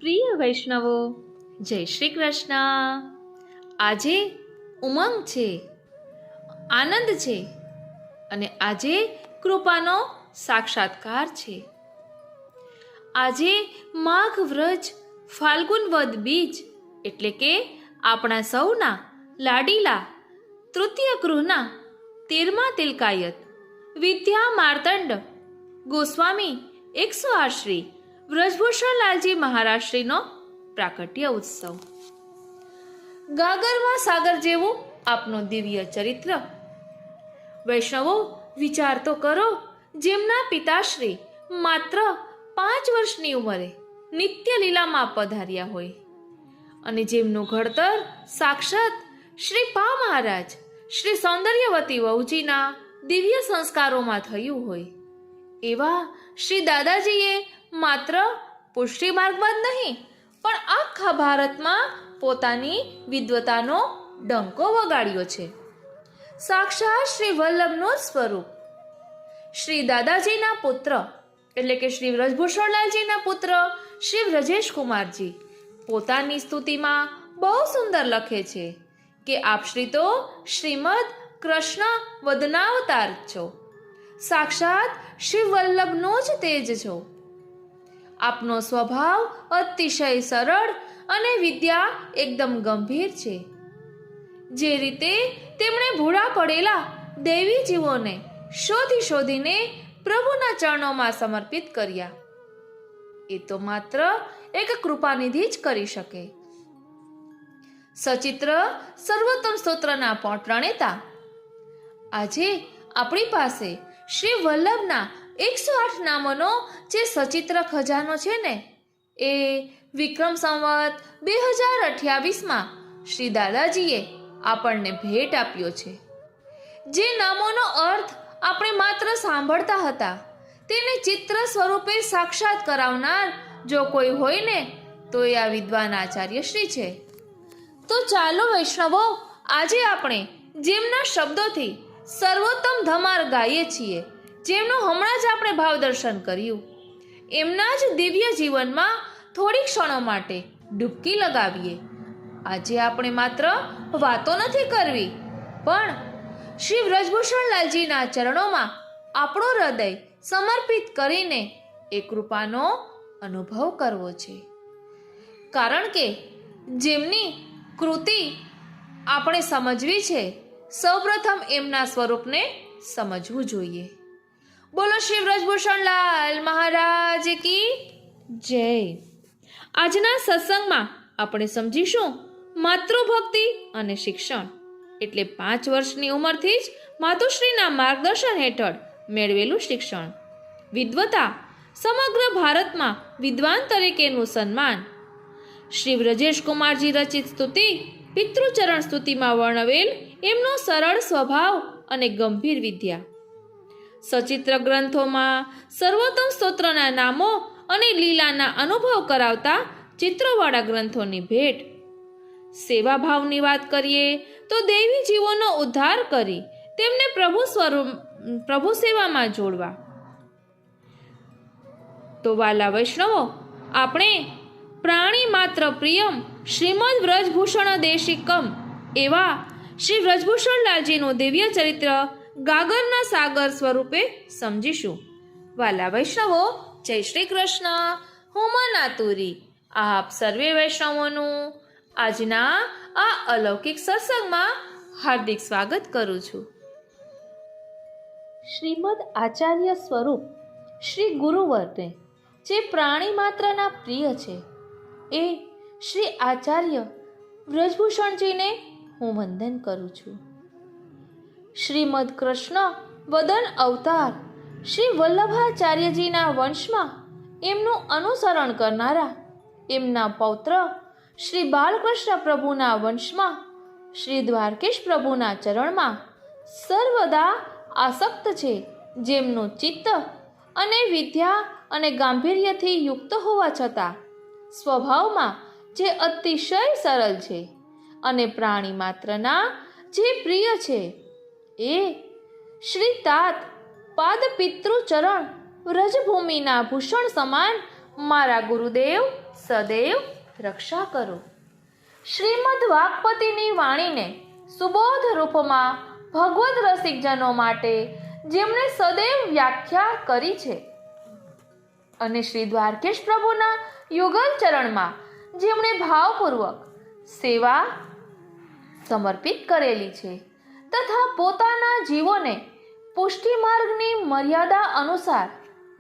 પ્રિય વૈષ્ણવો, જય શ્રી કૃષ્ણ। આજે ઉમંગ છે, આનંદ છે અને આજે કૃપાનો સાક્ષાત્કાર છે। આજે માઘ વ્રજ ફાલ્ગુન વદ બીજ એટલે કે આપણા સૌના લાડીલા તૃતીય ગૃહના 13મા તિલકાયત વિદ્યા માર્તંડ ગોસ્વામી 108 શ્રી વ્રજભૂષણલાલજી મહારાજશ્રીનો પ્રાકટ્ય ઉત્સવ। ગાગરમાં સાગર જેવું આપનું દિવ્ય ચરિત્ર। વૈષ્ણવો, વિચાર તો કરો, જેમના પિતાશ્રી માત્ર 5 વર્ષની ઉંમરે નિત્ય લીલામાં પધાર્યા હોય અને જેમનું ઘડતર સાક્ષાત શ્રી પા મહારાજ શ્રી સૌંદર્યવતી વહુજીના દિવ્ય સંસ્કારોમાં થયું હોય એવા શ્રી દાદાજીએ માત્ર પુષ્ટિ માર્ગમાં જ નહીં પણ આખા ભારતમાં પોતાની વિદ્વતાનો ડંકો વગાડ્યો છે। સાક્ષાત શ્રી વલ્લભનું સ્વરૂપ શ્રી દાદાજીના પુત્ર એટલે કે શ્રી વ્રજભૂષણલાલજીના પુત્ર શ્રી વ્રજેશ કુમારજી પોતાની સ્તુતિમાં બહુ સુંદર લખે છે કે આપ શ્રી તો શ્રીમદ કૃષ્ણ વદનાવતાર છો, સાક્ષાત શ્રી વલ્લભનો જ તેજ છો। આપનો સ્વભાવ અતિશય સરળ અને વિદ્યા એકદમ ગંભીર છે। જે રીતે તેમણે ભૂળા પડેલા દૈવી જીવોને શોધીને પ્રભુના ચરણોમાં સમર્પિત કર્યા, એ તો માત્ર એક કૃપાનિધિ જ કરી શકે। સચિત્ર સર્વોત્તમ સ્તોત્રના પ્રણેતા આજે આપણી પાસે શ્રી વલ્લભના 108 નામોનો જે સચિત્ર ખજાનો છે ને, એ વિક્રમ સંવત 2028માં શ્રી દાદાજીએ આપણને ભેટ આપ્યો છે। જે નામોનો અર્થ આપણે માત્ર સાંભળતા હતા તેને ચિત્ર સ્વરૂપે સાક્ષાત કરાવનાર જો કોઈ હોય ને તો એ આ વિદ્વાન આચાર્ય શ્રી છે। તો ચાલો વૈષ્ણવો, આજે આપણે જેમના શબ્દોથી સર્વોત્તમ ધમાર ગાઈએ છીએ, જેમનું હમણાં જ આપણે ભાવ દર્શન કર્યું, એમના જ દિવ્ય જીવનમાં થોડી ક્ષણો માટે ડૂબકી લગાવીએ। આજે આપણે માત્ર વાતો નથી કરવી, પણ શ્રી વ્રજભૂષણલાલજીના ચરણોમાં આપણું હૃદય સમર્પિત કરીને એ કૃપાનો અનુભવ કરવો છે। કારણ કે જેમની કૃતિ આપણે સમજવી છે, સૌપ્રથમ એમના સ્વરૂપને સમજવું જોઈએ। બોલો શ્રી વ્રજભૂષણલાલ મહારાજ કી જય। આજના સત્સંગમાં આપણે સમજીશું માતૃભક્તિ અને શિક્ષણ એટલે 5 વર્ષની ઉંમરથી જ માતુશ્રીના માર્ગદર્શન હેઠળ મેળવેલું શિક્ષણ, વિદ્વતા, સમગ્ર ભારતમાં વિદ્વાન તરીકેનું સન્માન, શ્રી વ્રજેશ કુમારજી રચિત સ્તુતિ પિતૃચરણ સ્તુતિમાં વર્ણવેલ એમનો સરળ સ્વભાવ અને ગંભીર વિદ્યા, સચિત્ર ગ્રંથોમાં સર્વોત્તમ સ્તોત્રના નામો અને લીલાના અનુભવ કરાવતા ચિત્રોવાળા ગ્રંથોની ભેટ, સેવાભાવની વાત કરીએ તો દૈવી જીવોનો ઉદ્ધાર કરી તેમને પ્રભુ સેવામાં જોડવા। તો વાલા વૈષ્ણવો, આપણે પ્રાણી માત્ર પ્રિયમ શ્રીમદ વ્રજભૂષણ દેશિકમ એવા શ્રી વ્રજભૂષણલાલજીનું દિવ્ય ચરિત્ર ગાગરના સાગર સ્વરૂપે સમજીશું। વાલા વૈષ્ણવો, જય શ્રી કૃષ્ણ। હું મનાતુરી આપ સર્વે વૈષ્ણવોનું આજના આ અલૌકિક સત્સંગમાં હાર્દિક સ્વાગત કરું છું। શ્રીમદ આચાર્ય સ્વરૂપ શ્રી ગુરુવરને જે પ્રાણી માત્રના પ્રિય છે, એ શ્રી આચાર્ય વ્રજભૂષણજીને હું વંદન કરું છું। શ્રીમદ કૃષ્ણ વદન અવતાર શ્રી વલ્લભાચાર્યજીના વંશમાં એમનું અનુસરણ કરનારા એમના પૌત્ર શ્રી બાલકૃષ્ણ પ્રભુના વંશમાં શ્રી દ્વારકેશ પ્રભુના ચરણમાં સર્વદા આસક્ત છે, જેમનું ચિત્ત અને વિદ્યા અને ગાંભીર્યથી યુક્ત હોવા છતાં સ્વભાવમાં જે અતિશય સરળ છે અને પ્રાણી માત્રના જે પ્રિય છે, એ શ્રી તાત પાદ પિતૃચરણ વ્રજભૂમિના ભૂષણ સમાન મારા ગુરુદેવ સદૈવ રક્ષા કરો. શ્રીમદ વાગપતિની વાણીને સુબોધ રૂપમાં ભગવદ રસિકજનો માટે જેમણે સદૈવ વ્યાખ્યા કરી છે અને શ્રી દ્વારકેશ પ્રભુના યુગલ ચરણમાં જેમણે ભાવપૂર્વક સેવા સમર્પિત કરેલી છે તથા પોતાના જીવોને પુષ્ટિ માર્ગની મર્યાદા અનુસાર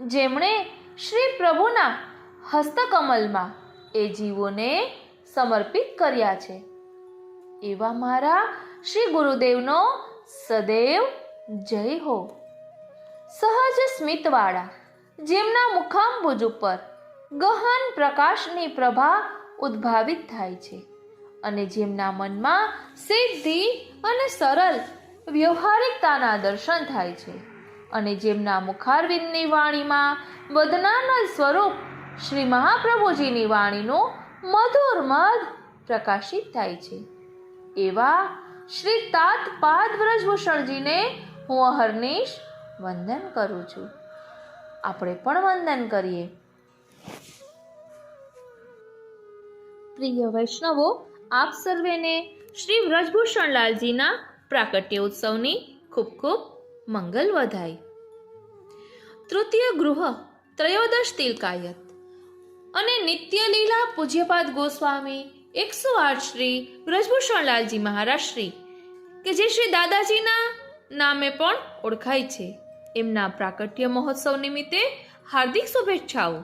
જેમણે શ્રી પ્રભુના હસ્તકમલમાં એ જીવોને સમર્પિત કર્યા છે એવા મારા શ્રી ગુરુદેવનો સદૈવ જય હો. સહજ સ્મિતવાળા જેમના મુખાંબુજ ઉપર ગહન પ્રકાશની પ્રભા ઉદ્ભાવિત થાય છે અને જેમના મનમાં સિદ્ધિ અને સરળ વ્યવહારિકતાના દર્શન થાય છે અને જેમના મુખારવિંદની વાણીમાં વદનાનંદ સ્વરૂપ શ્રી મહાપ્રભુજીની વાણીનું મધુર મધ પ્રકાશિત થાય છે એવા શ્રી તાત પાદ વ્રજભૂષણજીને હું અહર્નિશ વંદન કરું છું. આપણે પણ વંદન કરીએ. પ્રિય વૈષ્ણવો, આપ સર્વેને શ્રી વ્રજભૂષણલાલજીના પ્રાકટ્ય ઉત્સવની ખૂબ ખૂબ મંગલ વધાઈ. તૃતીય ગૃહ ત્રયોદશ તિલકાયત અને નિત્ય લીલા પૂજ્યપાદ ગોસ્વામી 108 શ્રી વ્રજભૂષણલાલજી મહારાજ શ્રી કે જે શ્રી દાદાજીના નામે પણ ઓળખાય છે, એમના પ્રાકટ્ય મહોત્સવ નિમિત્તે હાર્દિક શુભેચ્છાઓ.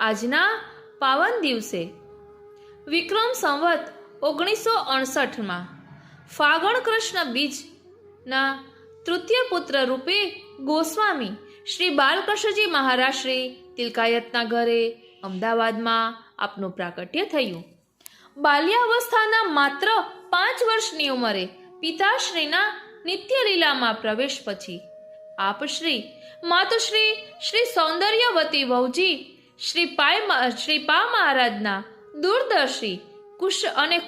આજના પાવન દિવસે વિક્રમ સંવત 1968માં ફાગણ કૃષ્ણ બીજના તૃતીય પુત્ર રૂપે ગોસ્વામી શ્રી બાલકૃષ્ણજી મહારાજ શ્રી તિલકાયતના ઘરે અમદાવાદમાં આપનું પ્રાકટ્ય થયું. બાલ્યાવસ્થાના માત્ર 5 વર્ષની ઉંમરે પિતાશ્રીના નિત્ય લીલામાં પ્રવેશ પછી આપ શ્રી માતુશ્રી શ્રી સૌંદર્યવતી વહુજી શ્રી પા મહારાજના દૂરદર્શી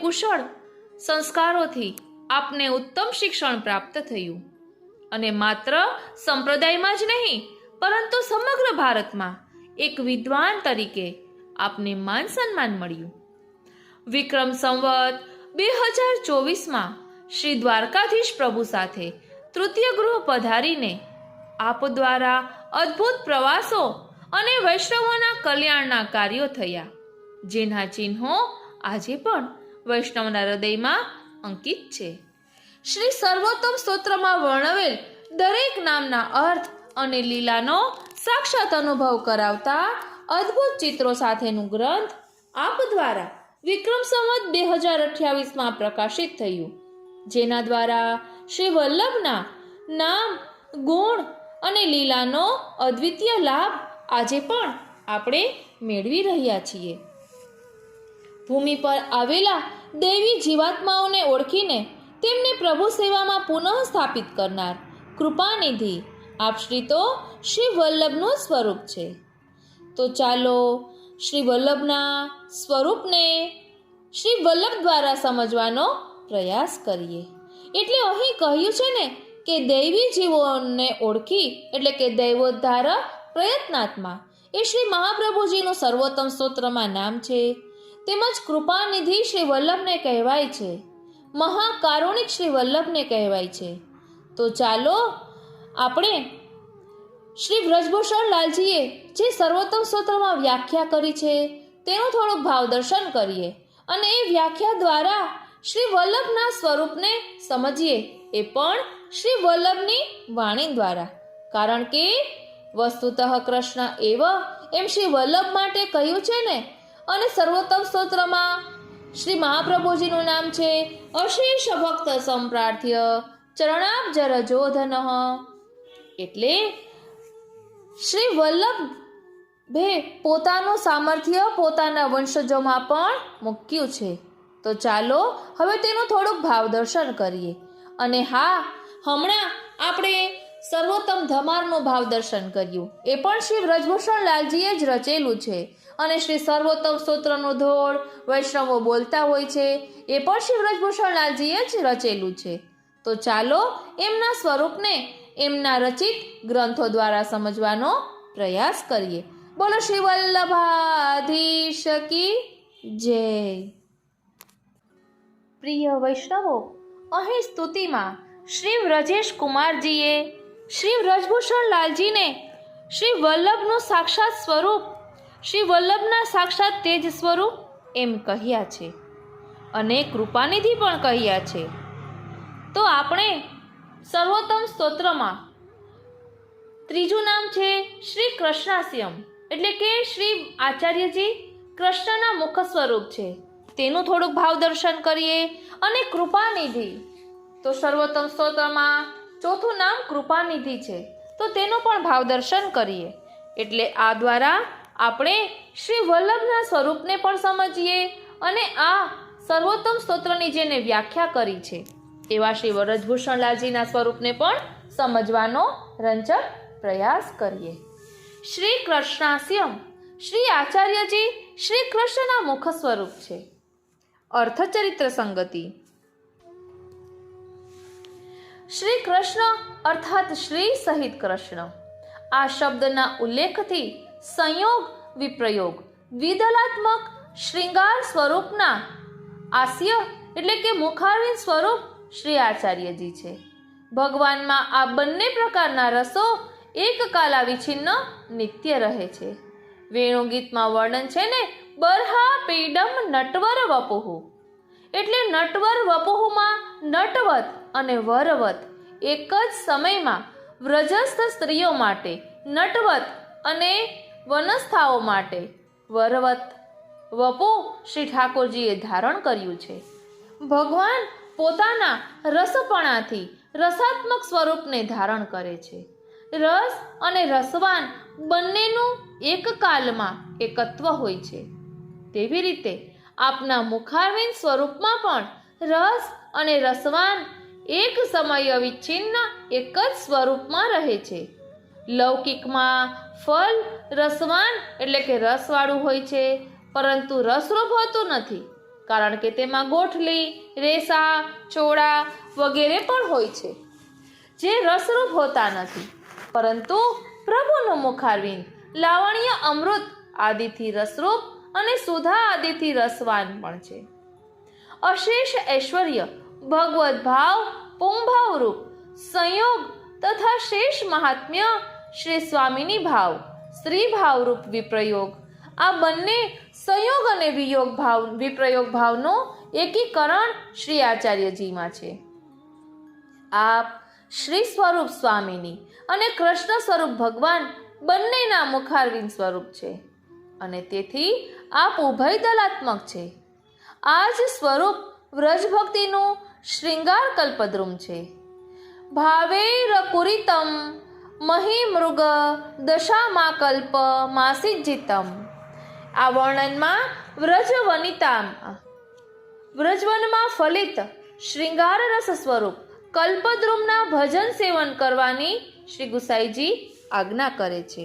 કુશળ સંસ્કારોથી આપને ઉત્તમ શિક્ષણ પ્રાપ્ત થયું અને માત્ર સંપ્રદાયમાં જ નહીં પરંતુ સમગ્ર ભારતમાં એક વિદ્વાન તરીકે આપને માન સન્માન મળ્યું. વિક્રમ સંવત 2024માં શ્રી દ્વારકાધીશ પ્રભુ સાથે તૃતીય ગૃહ પધારીને આપ દ્વારા અદ્ભુત પ્રવાસો અને વૈષ્ણવોના કલ્યાણના કાર્યો થયા, જેના ચિહ્નો આજે પણ વૈષ્ણવના હૃદયમાં અંકિત છે. શ્રી સર્વોત્તમ સ્તોત્રમાં વર્ણવેલ દરેક નામના અર્થ અને લીલાનો સાક્ષાત અનુભવ કરાવતા અદ્ભુત ચિત્રો સાથેનું ગ્રંથ આપ દ્વારા વિક્રમ સંવત 2028માં પ્રકાશિત થયું, જેના દ્વારા શ્રી વલ્લભના નામ, ગુણ અને લીલાનો અદ્વિતીય લાભ આજે પણ આપણે મેળવી રહ્યા છીએ. ભૂમિ પર આવેલા દૈવી જીવાત્માઓને ઓળખીને તેમને પ્રભુ સેવામાં પુનઃ સ્થાપિત કરનાર કૃપાનિધિ આપશ્રી તો શ્રી વલ્લભનું સ્વરૂપ છે. તો ચાલો શ્રી વલ્લભના સ્વરૂપને શ્રી વલ્લભ દ્વારા સમજવાનો પ્રયાસ કરીએ. એટલે અહીં કહ્યું છે ને કે દૈવી જીવોને ઓળખી એટલે કે દૈવોદ્ધાર પ્રયત્નાત્મા એ શ્રી મહાપ્રભુજીનું સર્વોત્તમ સ્તોત્રમાં નામ છે. તેમજ કૃપાનિધિ શ્રી વલ્લભને કહેવાય છે, મહાકારુણિક શ્રી વલ્લભને કહેવાય છે. તો ચાલો આપણે શ્રી વ્રજભૂષણ લાલજીએ જે સર્વોત્તમ સ્તોત્રમાં વ્યાખ્યા કરી છે તેનું થોડુંક ભાવદર્શન કરીએ અને એ વ્યાખ્યા દ્વારા શ્રી વલ્લભના સ્વરૂપને સમજીએ, એ પણ શ્રી વલ્લભની વાણી દ્વારા. કારણ કે વસ્તુતઃ કૃષ્ણ એવ એમ શ્રી વલ્લભ માટે કહ્યું છે ને. અને સર્વોત્તમ સ્તોત્રમાં શ્રી મહાપ્રભુજીનું નામ છે અશેષ ભક્ત સંપ્રાર્થ્ય ચરણાબ્જ રજોધન. એટલે શ્રી વલ્લભે પોતાનું સામર્થ્ય પોતાના વંશજોમાં પણ મૂક્યું છે. તો ચાલો હવે તેનું થોડુંક ભાવદર્શન કરીએ. અને હા, હમણાં આપણે સર્વોત્તમ ધમારનું ભાવદર્શન કર્યું, એ પણ શ્રી વ્રજભૂષણ લાલજીએ જ રચેલું છે. અને શ્રી સર્વોત્તમ સ્તોત્રનું ધોળ વૈષ્ણવો બોલતા હોય છે, એ પણ શ્રી વ્રજભૂષણ લાલજીએ જ રચેલું છે. તો ચાલો એમના સ્વરૂપને એમના રચિત ગ્રંથો દ્વારા સમજવાનો પ્રયાસ કરીએ બોલો શ્રી વલ્લભાધીશ કી જય. પ્રિય વૈષ્ણવો, અહીં સ્તુતિમાં શ્રી વ્રજેશ કુમારજીએ શ્રી વ્રજભૂષણ લાલજીને શ્રી વલ્લભનું સાક્ષાત સ્વરૂપ, શ્રી વલ્લભના સાક્ષાત તેજ સ્વરૂપ એમ કહ્યા છે અને કૃપાનિધિ પણ કહ્યા છે. તો આપણે સર્વોત્તમ સ્તોત્રમાં ત્રીજું નામ છે શ્રી કૃષ્ણાસ્યમ, એટલે કે શ્રી આચાર્યજી કૃષ્ણના મુખ સ્વરૂપ છે, તેનું થોડુંક ભાવ દર્શન કરીએ. અને કૃપાનિધિ, તો સર્વોત્તમ સ્તોત્રમાં ચોથું નામ કૃપાનિધિ છે, તો તેનું પણ ભાવ દર્શન કરીએ. એટલે આ દ્વારા આપણે શ્રી વલ્લભના સ્વરૂપને પણ સમજીએ અને આ સર્વોત્તમ સ્તોત્રની જેને વ્યાખ્યા કરી છે એવા શ્રી વ્રજભૂષણલાલજીના સ્વરૂપને પણ સમજવાનો રંજક પ્રયાસ કરીએ. શ્રી કૃષ્ણાસ્યમ, શ્રી આચાર્યજી શ્રી કૃષ્ણના મુખ સ્વરૂપ છે. અર્થચરિત્ર સંગતિ. શ્રી કૃષ્ણ અર્થાત શ્રી સહિત કૃષ્ણ, આ શબ્દના ઉલ્લેખથી સંયોગ વિપ્રયોગ દ્વિદલાત્મક શૃંગાર સ્વરૂપના આસ્ય એટલે કે મુખારવિંદ સ્વરૂપ શ્રી આચાર્યજી છે. ભગવાનમાં આ બંને પ્રકારના રસો એક કાલા વિછિન્ન નિત્ય રહે છે. વેણુગીતમાં વર્ણન છે ને, બરહા પીડમ નટવર વપુહુ, એટલે નટવર વપુહુમાં નટવત અને વરવત એક જ સમયમાં વ્રજસ્થ સ્ત્રીઓ માટે નટવત અને વનસ્થાઓ માટે વરવત વપુ શ્રી ઠાકોરજીએ ધારણ કર્યું છે. ભગવાન પોતાના રસપણાથી રસાત્મક સ્વરૂપને ધારણ કરે છે. રસ અને રસવાન બંનેનું એક કાલમાં એકત્વ હોય છે. તેવી રીતે આપના મુખારવિંદ સ્વરૂપમાં પણ રસ અને રસવાન એક સમય અવિચ્છિન્ન એક જ સ્વરૂપમાં રહે છે. લૌકિકમાં ફળ રસવાન એટલે કે રસવાળું હોય છે, પરંતુ રસરૂપ હોતું નથી, કારણ કે તેમાં ગોઠલી, રેસા, ચોળા વગેરે પણ હોય છે જે રસરૂપ હોતા નથી. પરંતુ પ્રભુનું મુખારવિંદ લાવણ્ય અમૃત આદિથી રસરૂપ અને સુધા આદિથી રસવાન પણ છે. અશેષ ઐશ્વર્ય, ભગવદ ભાવ, પુંભાવ રૂપ સંયોગ તથા શેષ મહાત્મ્ય, શ્રી સ્વામીની ભાવ, સ્ત્રી ભાવરૂપ વિપ્રયોગ, આ બંને સંયોગ અને વિયોગ ભાવ વિપ્રયોગ ભાવનું એકીકરણ શ્રી આચાર્યજીમાં છે. આપ શ્રી સ્વરૂપ સ્વામીની અને કૃષ્ણ સ્વરૂપ ભગવાન બંનેના મુખારવિંદ સ્વરૂપ છે અને તેથી આપ ઉભય દલાત્મક છે. આ જ સ્વરૂપ વ્રજભક્તિનું શૃંગાર કલ્પદ્રુમ છે. ભાવૈરકુરિતમ મહિમૃગ દશામા કલ્પ માસિજિતમ, આ વર્ણનમાં વ્રજવનમાં ફલિત શૃંગાર રસ સ્વરૂપ કલ્પદ્રુમના ભજન સેવન કરવાની શ્રી ગુસાઈજી આજ્ઞા કરે છે.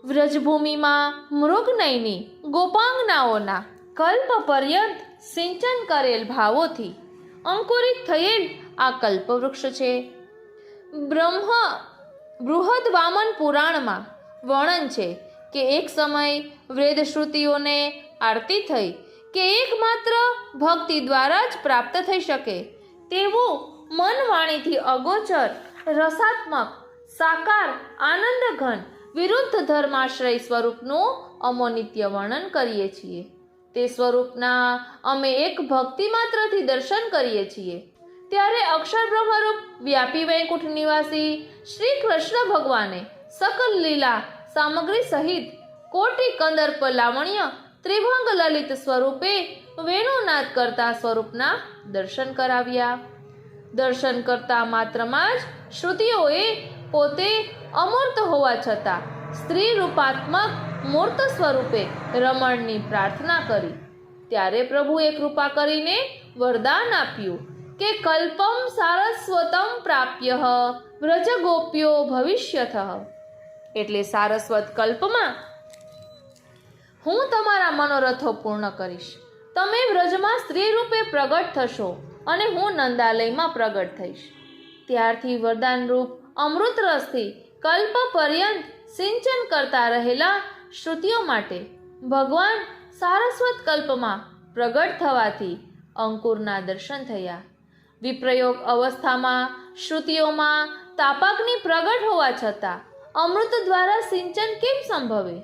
વ્રજભૂમિમાં મૃગનયની ગોપાંગનાઓના કલ્પ પર્યંત સિંચન કરેલ ભાવોથી અંકુરિત થયેલ આ કલ્પવૃક્ષ છે. બૃહદ વામન પુરાણમાં વર્ણન છે કે એક સમય વેદ શ્રુતિઓને આરતી થઈ કે એકમાત્ર ભક્તિ દ્વારા જ પ્રાપ્ત થઈ શકે તેવું મન વાણીથી અગોચર રસાત્મક સાકાર આનંદ ઘન વિરુદ્ધ ધર્માશ્રય સ્વરૂપનું અમો નિત્ય વર્ણન કરીએ છીએ. તે સ્વરૂપના અમે એક ભક્તિ માત્રથી દર્શન કરીએ છીએ. ત્યારે અક્ષર બ્રહ્મરૂપ વ્યાપી વૈકુંઠ નિવાસી શ્રી કૃષ્ણ ભગવાને સકલ લીલા સામગ્રી સહિત કોટી કંદર્પ લાવણ્ય ત્રિભંગ લલિત સ્વરૂપે વેણુનાદ કરતા સ્વરૂપના દર્શન કરાવ્યા. દર્શન કરતા માત્રમાં જ શ્રુતિઓએ પોતે અમૂર્ત હોવા છતાં સ્ત્રી રૂપાત્મક મૂર્ત સ્વરૂપે રમણની પ્રાર્થના કરી. ત્યારે પ્રભુએ કૃપા કરીને વરદાન આપ્યું કે કલ્પમ સારસ્વતમ પ્રાપ્ય વ્રજ ગોપ્યો ભવિષ્યથ, એટલે સારસ્વત કલ્પમાં હું તમારા મનોરથો પૂર્ણ કરીશ. તમે વ્રજમાં સ્ત્રી રૂપે પ્રગટ થશો અને હું નંદાલયમાં પ્રગટ થઈશ. ત્યારથી વરદાન રૂપ અમૃત રસથી કલ્પ પર્યંત સિંચન કરતા રહેલા શ્રુતિઓ માટે ભગવાન સારસ્વત કલ્પમાં પ્રગટ થવાથી અંકુરના દર્શન થયા. વિપ્રયોગ અવસ્થામાં શ્રુતિઓમાં તાપાગ્નિ પ્રગટ હોવા છતાં અમૃત દ્વારા સિંચન કેમ સંભવે?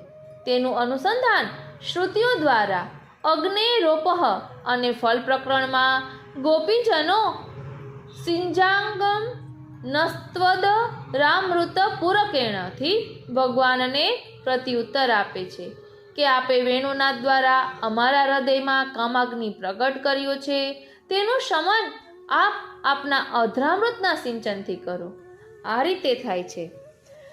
તેનું અનુસંધાન શ્રુતિઓ દ્વારા અગ્નેરોપહ અને ફલ પ્રકરણમાં ગોપીજનો સિંજાંગમ નસ્ત્વદ રામૃત પૂરકેણથી ભગવાનને પ્રત્યુત્તર આપે છે કે આપે વેણુનાદ દ્વારા અમારા હૃદયમાં કામાગ્નિ પ્રગટ કર્યો છે, તેનું શમન આપ આપના અધરામૃતના સિંચનથી કરો. આ રીતે થાય છે.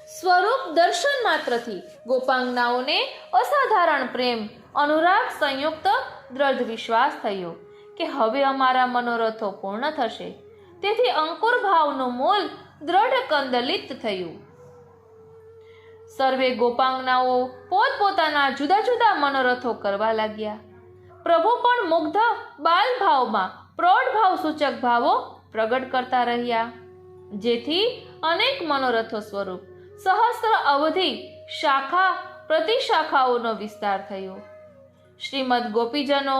સ્વરૂપ દર્શન માત્રથી ગોપાંગનાઓને અસાધારણ પ્રેમ અનુરાગ સંયુક્ત દ્રઢ વિશ્વાસ થયો કે હવે અમારા મનોરથો પૂર્ણ થશે. તેથી અંકુર ભાવનું મૂલ દ્રઢ કંદલિત થયું. સર્વે ગોપાંગનાઓ પોતપોતાના જુદા જુદા મનોરથો કરવા લાગ્યા. પ્રભુ પણ મુગ્ધ બાલ ભાવમાં પ્રૌઢ ભાવ સૂચક ભાવો પ્રગટ કરતા રહ્યા, જેથી અનેક મનોરથો સ્વરૂપ સહસ્ત્ર અવધિ શાખા પ્રતિશાખાઓનો વિસ્તાર થયો. શ્રીમદ ગોપીજનો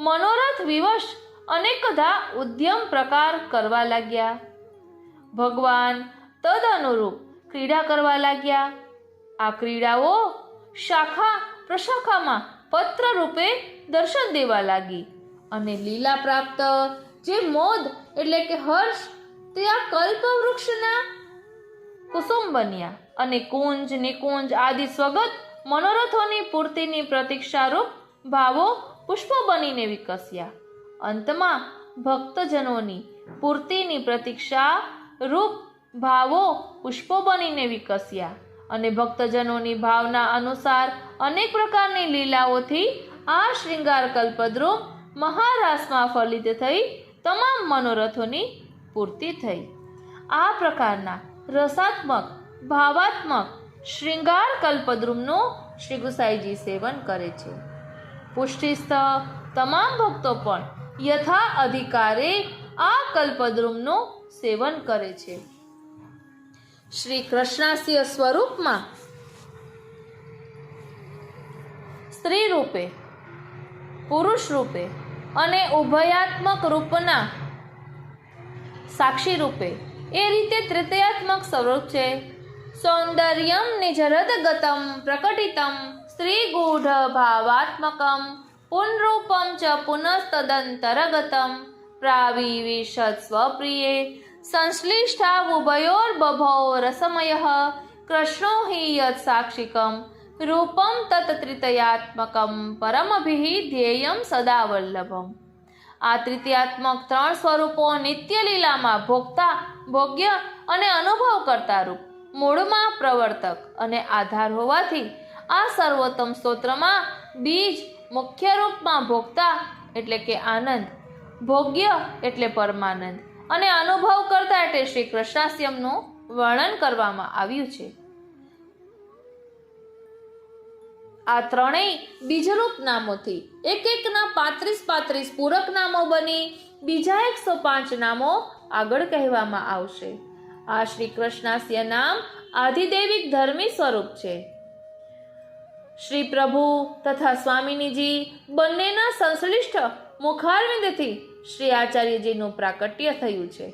મનોરથ વિવશ અનેકધા ઉદ્યમ પ્રકાર કરવા લાગ્યા. ભગવાન તદ અનુરૂપ ક્રીડા કરવા લાગ્યા. આ ક્રીડાઓ શાખા પ્રશાખામાં પત્ર રૂપે દર્શન દેવા લાગી અને લીલા પ્રાપ્ત જે મોદ એટલે કે હર્ષ તે આ કલ્પ વૃક્ષના કુસુમ બન્યા અને કુંજ નિકુંજ આદિ સ્વગત મનોરથોની પૂર્તિની પ્રતીક્ષારૂપ ભાવો પુષ્પો બનીને વિકસ્યા. અંતમાં ભક્તજનોની પૂર્તિની પ્રતીક્ષા રૂપ ભાવો પુષ્પો બનીને વિકસ્યા અને ભક્તજનોની ભાવના અનુસાર અનેક પ્રકારની લીલાઓથી આ શૃંગાર કલ્પદ્રુમ મહારાસમાં ફલિત થઈ તમામ મનોરથોની પૂર્તિ થઈ. આ પ્રકારના રસાત્મક ભાવાત્મક શૃંગાર કલ્પદ્રુમનું શ્રી ગુસાઈજી સેવન કરે છે. પુષ્ટિસ્થ તમામ ભક્તો પણ યથા અધિકારે આ કલ્પદ્રુમનું સેવન કરે છે. શ્રી કૃષ્ણાસ્ય સ્વરૂપમાં સ્ત્રી રૂપે પુરુષ રૂપે અને ઉભયાત્મક રૂપના સાક્ષી રૂપે એ રીતે તૃતીયાત્મક સ્વરૂપ છે. સૌંદર્યમ નિજરદગતમ પ્રકટિતમ સ્ત્રી ગૂઢ ભાવાત્મકમ પુનરૂપમ ચ પુનસ્તદંતરગતમ પ્રાવિવિશત સ્વપ્રિયે સંશ્લિષ્ટાવુભયોર્બભૌ રસમયઃ કૃષ્ણો હિ યત સાક્ષિકમ રૂપમ તત તૃતીયાત્મકમ પરમભિઃ ધ્યેયમ સદા વલ્લભમ. આ તૃતીયાત્મક ત્રણ સ્વરૂપો નિત્ય લીલામાં ભોગતા ભોગ્ય અને અનુભવ કરતા રૂપ મૂળમાં પ્રવર્તક અને આધાર હોવાથી આ સર્વોત્તમ સ્તોત્રમાં બીજ મુખ્ય રૂપમાં ભોગતા એટલે કે આનંદ, ભોગ્ય એટલે પરમાનંદ અને અનુભવ કરતા એટલે શ્રી કૃષ્ણાસ્યમનું વર્ણન કરવામાં આવ્યું છે. આ ત્રણેય બીજરૂપ નામોથી એક એકના 35 પૂરક નામો બની બીજા 105 નામો આગળ કહેવામાં આવશે. આ શ્રી કૃષ્ણાસ્ય નામ આધિદૈવિક ધર્મી સ્વરૂપ છે. શ્રી પ્રભુ તથા સ્વામિનીજી બંનેના સંશ્લિષ્ટ મુખારવિંદથી શ્રી આચાર્યજીનું પ્રાકટ્ય થયું છે.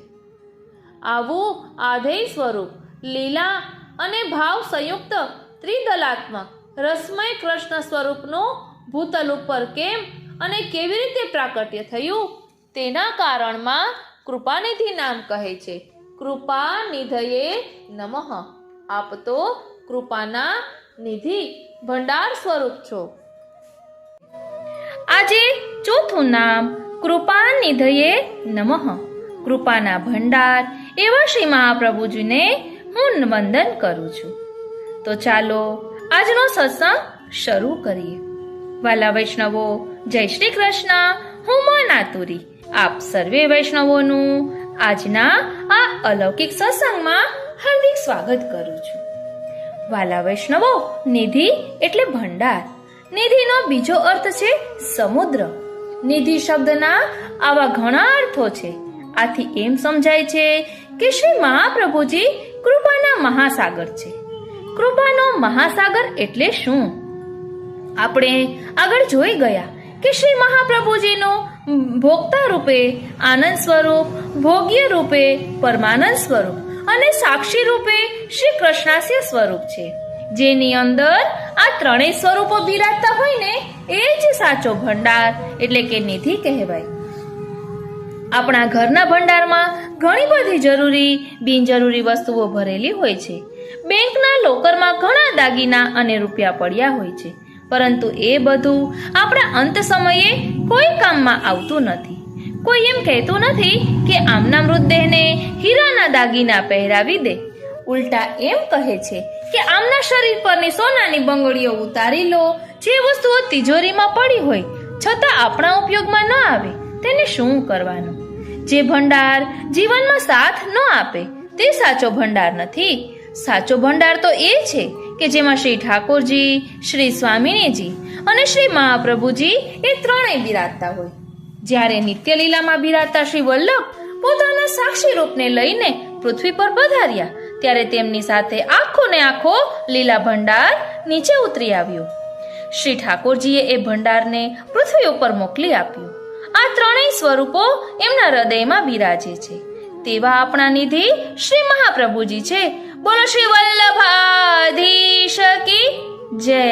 આવું આધેય સ્વરૂપ લીલા અને ભાવ સંયુક્ત ત્રિદલાત્મક રસમય કૃષ્ણ સ્વરૂપનું ભૂતલ ઉપર કેમ અને કેવી રીતે પ્રાકટ્ય થયું તેના કારણમાં કૃપાનિધિ નામ કહે છે. કૃપા નિધયે નમઃ. આપ તો કૃપાના નિધિ ભંડાર સ્વરૂપ છો. આજે ચોથું નામ કૃપા નિધયે નમઃ. કૃપાના ભંડાર એવા શ્રી મહાપ્રભુજીને હું વંદન કરું છું. તો ચાલો આજનો સત્સંગ શરૂ કરીએ. વાલા વૈષ્ણવો, જય શ્રી કૃષ્ણ. હું મોનાતુરી આપ સર્વે વૈષ્ણવોનું આજના આ અલૌકિક સત્સંગમાં હાર્દિક સ્વાગત કરું છું. વાલા વૈષ્ણવો, નિધિ એટલે ભંડાર. નિધિનો બીજો અર્થ છે સમુદ્ર. નિધિ શબ્દના આવા ઘણા અર્થો છે. આથી એમ સમજાય છે કે શ્રી મહાપ્રભુજી કૃપાના મહાસાગર છે. કૃપાનો મહાસાગર એટલે શું? આપણે આગળ જોઈ ગયા કે શ્રી મહાપ્રભુજીનો ભોક્તા રૂપે આનંદ સ્વરૂપ, ભોગ્ય રૂપે પરમાનંદ સ્વરૂપ અને સાક્ષી રૂપે શ્રી કૃષ્ણાસ્ય સ્વરૂપ છે. જેની અંદર આ ત્રણેય સ્વરૂપો બિરાજતા હોય ને એ જ સાચો ભંડાર એટલે કે નિધિ કહેવાય. આપણા ઘરના ભંડારમાં ઘણી બધી જરૂરી બિનજરૂરી વસ્તુઓ ભરેલી હોય છે. બેંકના લોકરમાં ઘણા દાગીના અને રૂપિયા પડ્યા હોય છે, પરંતુ એ બધું આપણા અંત સમયે કોઈ કામમાં આવતું નથી. કોઈ એમ કહેતું નથી કે આમના મૃતદેહને હીરાના દાગીના પહેરાવી દે. ઉલટા એમ કહે છે કે આમના શરીર પરની સોનાની બંગડીઓ ઉતારી લો. જે વસ્તુઓ તિજોરીમાં પડી હોય છતાં આપણા ઉપયોગમાં ન આવે તેને શું કરવાનું? જે ભંડાર જીવનમાં સાથ ન આપે તે સાચો ભંડાર નથી. સાચો ભંડાર તો એ છે કે જેમાં શ્રી ઠાકોરજી, શ્રી સ્વામિનીજી અને શ્રી મહાપ્રભુજી એ ત્રણેય બિરાજતા હોય. જ્યારે નિત્ય લીલામાં બિરાજતા શ્રી વલ્લભ પોતાના સાક્ષી રૂપને લઈને પૃથ્વી પર પધાર્યા ત્યારે તેમની સાથે આખો ને આખો લીલા ભંડાર નીચે ઉતરી આવ્યો. શ્રી ઠાકોરજીએ એ ભંડારને પૃથ્વી ઉપર મોકલી આપ્યું. આ ત્રણેય સ્વરૂપો એમના હૃદયમાં બિરાજે છે. તેવા આપણા નિધિ શ્રી મહાપ્રભુજી છે. બોલો શ્રી વલ્લભાધીશ કી જય.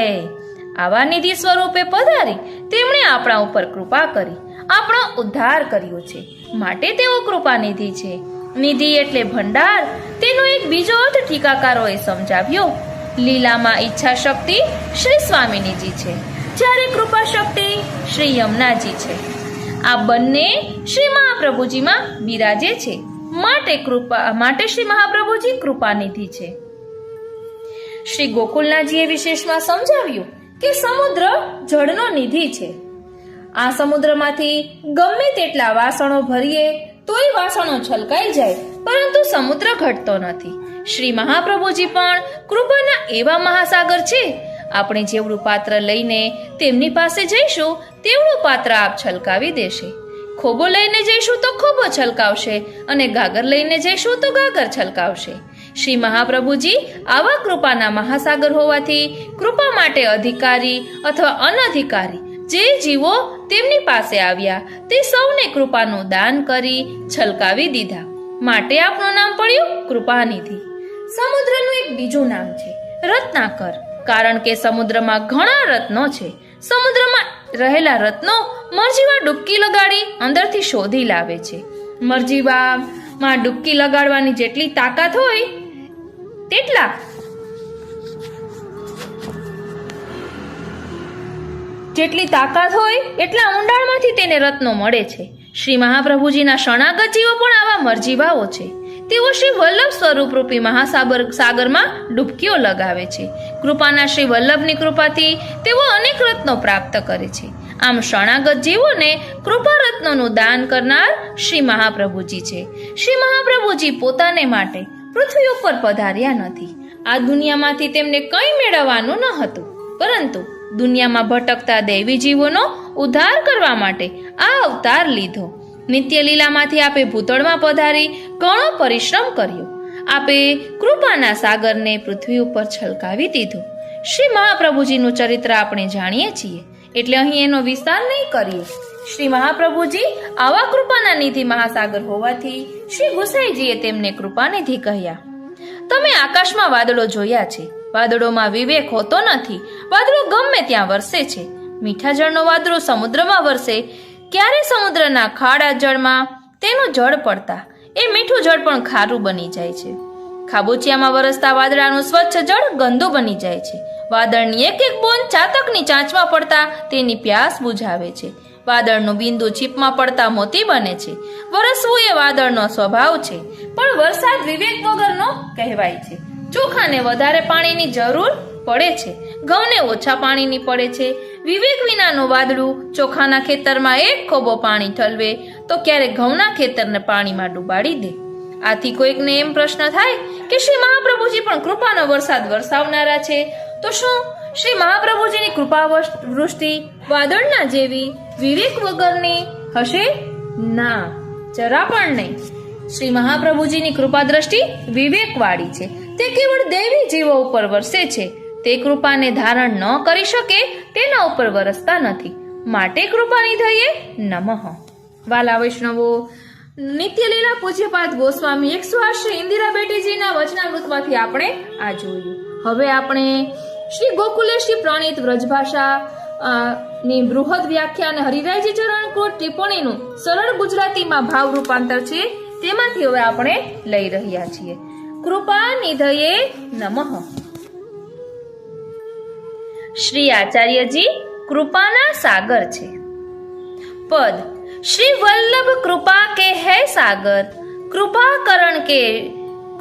આવા નિધિ સ્વરૂપે પધારી તેમણે આપણા ઉપર કૃપા કરી, આપણો ઉદ્ધાર કર્યો છે, માટે તેઓ કૃપા નિધિ છે. નિધિ એટલે ભંડાર. તેનો એક બીજો અર્થ ટીકાકારોએ સમજાવ્યો. લીલામાં ઈચ્છા શક્તિ શ્રી સ્વામિનીજી છે, જ્યારે કૃપા શક્તિ શ્રી યમુનાજી છે. આ બંને શ્રી મહાપ્રભુજીમાં બિરાજે છે, માટે શ્રી મહાપ્રભુજી કૃપાનિધિ છે. શ્રી ગોકુલનાથજીએ વિશેષમાં સમજાવ્યું કે સમુદ્ર જળનો નિધિ છે. આ સમુદ્રમાંથી ગમે તેટલા વાસણો ભરીએ તોય વાસણો છલકાઈ જાય, પરંતુ સમુદ્ર ઘટતો નથી. શ્રી મહાપ્રભુજી પણ કૃપાના એવા મહાસાગર છે. આપણે જેવડું પાત્ર લઈને તેમની પાસે જઈશું તેવડું પાત્ર આપ છલકાવી દેશે. ખોબો લઈને જઈશું તો ખોબો છલકાવશે અને ગાગર લઈને જઈશું તો ગાગર છલકાવશે. શ્રી મહાપ્રભુજી આવા કૃપાના મહાસાગર હોવાથી કૃપા માટે અધિકારી અથવા અનધિકારી જે જીવો તેમની પાસે આવ્યા તે સૌને કૃપાનું દાન કરી છલકાવી દીધા. માટે આપનું નામ પડ્યું કૃપાનિધિ. સમુદ્રનું એક બીજું નામ છે રત્નાકર, કારણ કે સમુદ્રમાં ઘણા રત્નો છે. સમુદ્રમાં રહેલા રત્નો મરજીવા ડૂબકી લગાડી અંદરથી શોધી લાવે છે. મરજીવામાં ડૂબકી લગાડવાની જેટલી તાકાત હોય એટલા ઊંડાણમાંથી તેને રત્નો મળે છે. શ્રી મહાપ્રભુજીના શરણાગત જીવો પણ આવા મરજીવાઓ છે. તેઓ શ્રી વલ્લભ સ્વરૂપ રૂપી મહાસાગરમાં ડૂબકીઓ લગાવે છે. કૃપાના શ્રી વલ્લભની કૃપાથી તેઓ અનેક રત્નો પ્રાપ્ત કરે છે. આમ શરણાગત જીવોને કૃપા રત્નોનું દાન કરનાર શ્રી મહાપ્રભુજી છે. શ્રી મહાપ્રભુજી પોતાને માટે પૃથ્વી ઉપર પધાર્યા નથી. આ દુનિયામાંથી તેમને કંઈ મેળવવાનું ન હતું, પરંતુ દુનિયામાં ભટકતા દૈવી જીવોનો ઉદ્ધાર કરવા માટે આ અવતાર લીધો. નિત્ય લીલામાંથી આપે ભૂતળમાં પધારી ઘણો પરિશ્રમ કર્યો. આપે કૃપાના સાગરને પૃથ્વી ઉપર છલકાવી દીધો. શ્રી મહાપ્રભુજીનું ચરિત્ર આપણે જાણીએ છીએ, એટલે અહીં એનો વિસ્તાર નહીં કરીએ. શ્રી મહાપ્રભુજી આવા કૃપાના નિધિ મહાસાગર હોવાથી શ્રી ગુસાઈજીએ તેમને કૃપાનિધિ કહ્યા. તમે આકાશમાં વાદળો જોયા છે. વાદળોમાં વિવેક હોતો નથી. વાદળો ગમે ત્યાં વરસે છે. મીઠા જળનો વાદળો સમુદ્રમાં વરસે, ક્યારે સમુદ્રના ખાડા જળમાં તેનું જળ પડતા એ મીઠું જળ પણ ખારું બની જાય છે. ખાબોચિયામાં વરસતા વાદળાનું સ્વચ્છ જળ ગંદુ બની જાય છે. વાદળની એક એક બોંદ ચાતકની ચાંચમાં પડતા તેની પ્યાસ બુઝાવે છે. વાદળનું બિંદુ છીપમાં પડતા મોતી બને છે. વરસવું એ વાદળનો સ્વભાવ છે, પણ વરસાદ વિવેક વગરનો કહેવાય છે. ચોખાને વધારે પાણીની જરૂર પડે છે, ઘઉંને ઓછા પાણીની પડે છે. વિવેક વિનાનું વાદળું ચોખાના ખેતરમાં એક ખોબો પાણી ઠલવે તો ક્યારેક ઘઉંના ખેતરને પાણીમાં ડૂબાડી દે. આથી કોઈકને એમ પ્રશ્ન થાય કે શ્રી મહાપ્રભુજી પણ કૃપાનો વરસાદ વરસાવનારા છે, તો શું શ્રી મહાપ્રભુજીની કૃપા વૃષ્ટિ વાદળના જેવી વિવેક વગરની હશે? ના, જરા પણ નહીં. શ્રી મહાપ્રભુજીની કૃપા દ્રષ્ટિ વિવેકવાળી છે. તે કેવળ દૈવી જીવો ઉપર વરસે છે. તે કૃપાને ધારણ ન કરી શકે તેના ઉપર વરસતા નથી. માટે કૃપાનિધયે નમઃ. વાલા વૈષ્ણવો, નિત્યલીલા પૂજ્યપાદ ગોસ્વામી 108 શ્રી ઇન્દિરા બેટીજીના વચનામૃતમાંથી આપણે આ જોયું. હવે આપણે શ્રી ગોકુલેશજી પ્રણીત વ્રજભાષા ની બૃહદ વ્યાખ્યા અને હરિરાયજી ચરણકોટ ટિપ્પણીનું સરળ ગુજરાતીમાં ભાવ રૂપાંતર છે તેમાંથી હવે આપણે લઈ રહ્યા છીએ. કૃપા નિધયે નમઃ. શ્રી આચાર્યજી કૃપાના સાગર છે. પદ श्री वल्लभ कृपा के है सागर,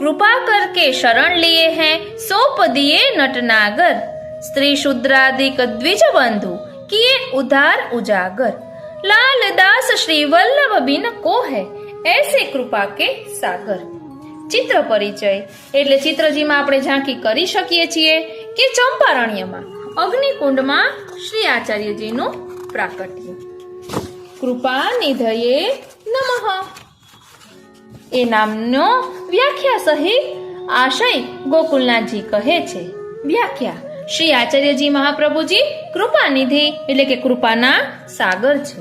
कृपा करके शरण लिए हैं, सौंप दिए नटनागर, स्त्री शूद्रादिक द्विज बंधु किए उधार उजागर, लाल दास श्री वल्लभ बिन को है, ऐसे कृपा के सागर. ચિત્ર પરિચય એટલે ચિત્રજીમાં આપણે ઝાંખી કરી શકીએ છીએ કે ચંપારણ્યમાં અગ્નિકુંડમાં શ્રી આચાર્યજીનું પ્રાકટ્ય. કૃપા નિધયે નમઃ એ નામનો વ્યાખ્યા સહિત આશય ગોકુલનાથજી કહે છે. વ્યાખ્યા: શ્રી આચાર્યજી મહાપ્રભુજી કૃપાનિધિ એટલે કે કૃપાના સાગર છે.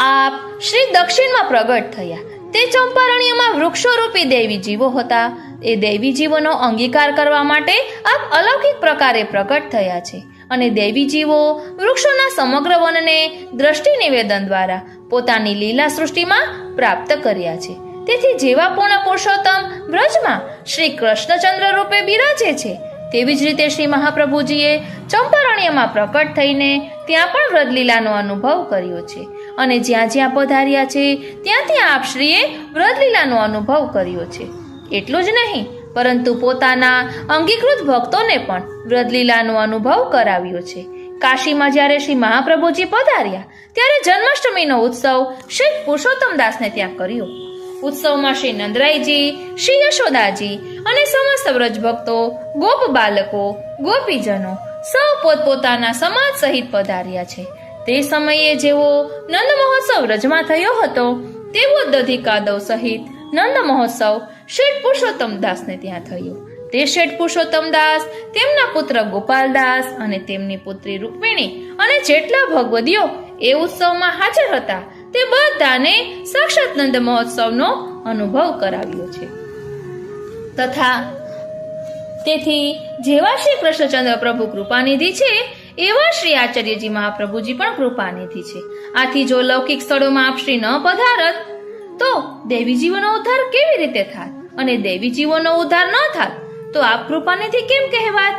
આપ શ્રી દક્ષિણમાં પ્રગટ થયા. તે ચંપારણ્યમાં વૃક્ષોરૂપી દૈવી જીવો હતા. એ દૈવી જીવોનો અંગીકાર કરવા માટે આપ અલૌકિક પ્રકારે પ્રગટ થયા છે અને દૈવી જીવો વૃક્ષોના સમગ્ર વનને દ્રષ્ટિ નિવેદન દ્વારા પોતાની લીલા સૃષ્ટિમાં પ્રાપ્ત કર્યા છે. તેથી જેવા પૂર્ણ પુરુષોત્તમ બ્રજમાં શ્રી કૃષ્ણચંદ્ર રૂપે બિરાજે છે તેવી જ રીતે શ્રી મહાપ્રભુજીએ ચંપારણ્યમાં પ્રકટ થઈને ત્યાં પણ વ્રજલીલાનો અનુભવ કર્યો છે અને જ્યાં જ્યાં પધાર્યા છે ત્યાં ત્યાં આપ શ્રીએ વ્રજલીલાનો અનુભવ કર્યો છે. એટલું જ નહીં પરંતુ પોતાના અંગીકૃત ભક્તોને પણ વ્રજલીલાનો અનુભવ કરાવ્યો છે. કાશીમાં જ્યારે શ્રી મહાપ્રભુજી પધાર્યા ત્યારે જન્માષ્ટમીનો ઉત્સવ શ્રી પુરુષોત્તમ દાસને ત્યાં કર્યો. ઉત્સવમાં શ્રી નંદરાયજી, શ્રી યશોદાજી અને સમસ્ત વ્રજ ભક્તો, ગોપ બાલકો, ગોપીજનો સૌ પોતપોતાના સમાજ સહિત પધાર્યા છે. તે સમયે જેવો નંદ મહોત્સવ વ્રજમાં થયો હતો તેવો દધિકાદવ સહિત નંદ મહોત્સવ શેઠ પુરુષોત્તમ દાસને ત્યાં થયો. તે શેઠ પુરુષોત્તમ દાસ, તેમના પુત્ર ગોપાલદાસ અને તેમની પુત્રી રૂકમિણી અને જેટલા ભગવદીઓ એ ઉત્સવમાં હાજર હતા તે બધાને સાક્ષાત નંદ મહોત્સવનો અનુભવ કરાવ્યો છે. તથા તેથી જેવા શ્રી કૃષ્ણચંદ્ર પ્રભુ કૃપાનિધિ છે એવા શ્રી આચાર્યજી મહાપ્રભુજી પણ કૃપાનિધિ છે. આથી જો લૌકિક સ્થળોમાં આપ શ્રી ન પધારત તો દેવી જીવોનો ઉદ્ધાર કેવી રીતે થાત અને દેવી જીવોનો ઉદ્ધાર ન થાત તો આપ કૃપાનિધિ કેમ કહેવાત?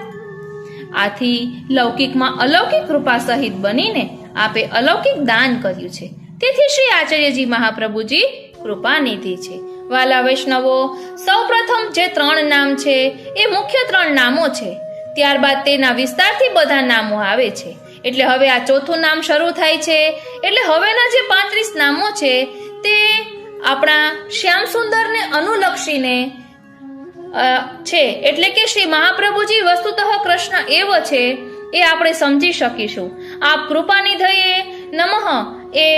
આથી લૌકિકમાં અલૌકિક કૃપા સહિત બનીને આપે અલૌકિક દાન કર્યું છે. તેથી શ્રી આચાર્યજી મહાપ્રભુજી કૃપાનિધિ છે. વાલા વૈષ્ણવો, સૌપ્રથમ જે 3 નામ છે એ મુખ્ય 3 નામો છે. ત્યારબાદ તેના વિસ્તારથી બધા નામો આવે છે. એટલે હવે આ ચોથું નામ શરૂ થાય છે. એટલે હવેના જે 35 નામો છે તે આપણા શ્યામ સુંદરને અનુલક્ષીને છે. એટલે કે શ્રી મહાપ્રભુજી વસ્તુતઃ કૃષ્ણ એવ છે એ આપણે સમજી શકીશું. આપ કૃપાનિધયે નમઃ એ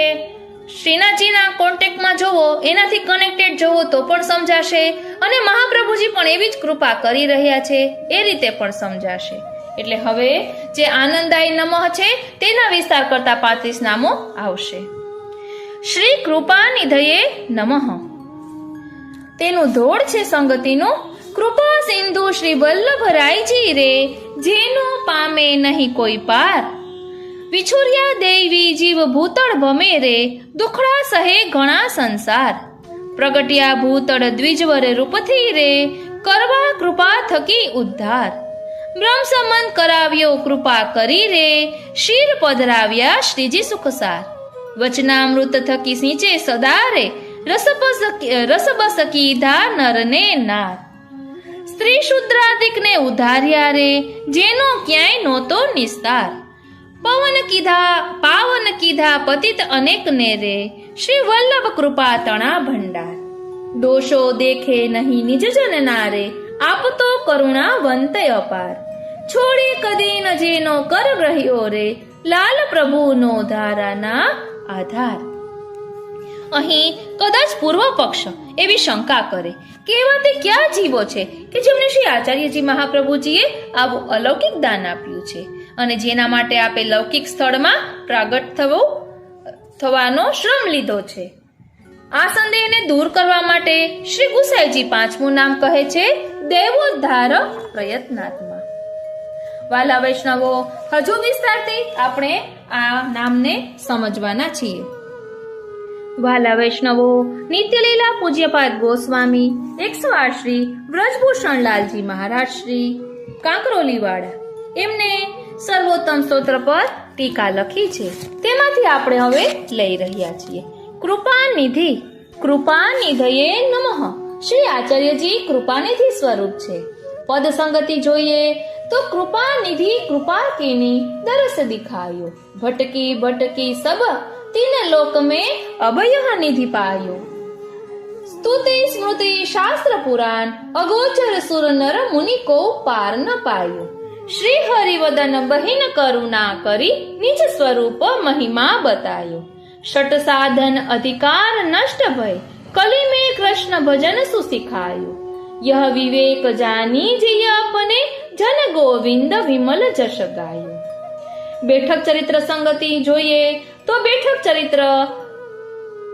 શ્રીનાથજીના કોન્ટેક્ટમાં જોવો, એનાથી કનેક્ટેડ જોવો તો પણ સમજાશે અને મહાપ્રભુજી પણ એવી જ કૃપા કરી રહ્યા છે એ રીતે પણ સમજાશે. એટલે હવે જે આનંદાય નમઃ છે તેના વિસ્તાર કરતા 35 નામો આવશે. શ્રી કૃપાનિધયે નમઃ તેનું ધોળ છે સંગતિનું. કૃપા સિંધુ શ્રી વલ્લભરાયજી રે, જેનો પામે નહીં કોઈ પાર. વિછુર્યા દૈવી જીવ ભૂતળ ભમે રે, દુખડા સહે ઘણા સંસાર. પ્રગટ્યા ભૂતળ દ્વિજવર રૂપથી રે, કરવા કૃપા થકી ઉદ્ધાર. બ્રહ્મ સંબંધ કરાવ્યો કૃપા કરી રે, શિર પધરાવ્યા શ્રીજી સુખસાર. વચનામૃત થકી સિંચે સદા રે, રસબસ કીધા નરને નાર. સ્ત્રી શુદ્રાદિકને ઉધાર્યા રે, જેનો ક્યાંય નહોતો નિસ્તાર. પાવન કીધા પતિત અનેકને રે, શ્રી વલ્લભ કૃપા તણા ભંડાર. દોષો દેખે નહીં નિજ જનના રે, આપતો કરુણાવંત અપાર. છોડી કદી ન જેનો કર ગ્રહ્યો રે, લાલ પ્રભુનો ધારાના આધાર. અહીં કદાચ પૂર્વ પક્ષ એવી શંકા કરે કે એવા તે ક્યાં જીવો છે કે જેમને શ્રી આચાર્યજી મહાપ્રભુજીએ આવું અલૌકિક દાન આપ્યું છે અને જેના માટે આપે લૌકિક સ્થળમાં પ્રાગટ થવાનો શ્રમ લીધો છે. આ સંદેહને દૂર કરવા માટે શ્રી ગુસાઈજી 5મું નામ કહે છે દેવોદ્ધાર પ્રયત્નાત્મા. વાલા વૈષ્ણવો, હજુ વિસ્તારથી આપણે આ નામને સમજવાના છીએ. વાલા વૈષ્ણવો, નિત્યલીલા પૂજ્યપાદ ગોસ્વામી 108 શ્રી વ્રજભૂષણલાલજી મહારાજ શ્રી કાંકરોલીવાળા એમને સર્વોત્તમ સ્તોત્ર પર ટીકા લખી છે. તેમાંથી આપણે હવે લઈ રહ્યા છીએ. કૃપાનિધિ. કૃપાનિધયે નમઃ. શ્રી આચાર્યજી કૃપાનિધિ સ્વરૂપ છે. પદ સંગતિ જોઈએ તો કૃપાનિધિ કૃપા કીની દરસ દિખાયો, ભટકી ભટકી સબ તીન લોક में अभय निधि पायो. स्तुति स्मृति शास्त्र पुराण अगोचर सुर नर मुनि को पार न पायो. श्री हरिवदन बहिन करुणा करी निज स्वरूप महिमा बतायो. षट साधन अधिकार नष्ट भय कली में कृष्ण भजन सुसिखायो. यह विवेक जानी जिय अपने जन गोविंद विमल जश गायो. બેઠક ચરિત્ર સંગતિ જોઈએ તો બેઠક ચરિત્ર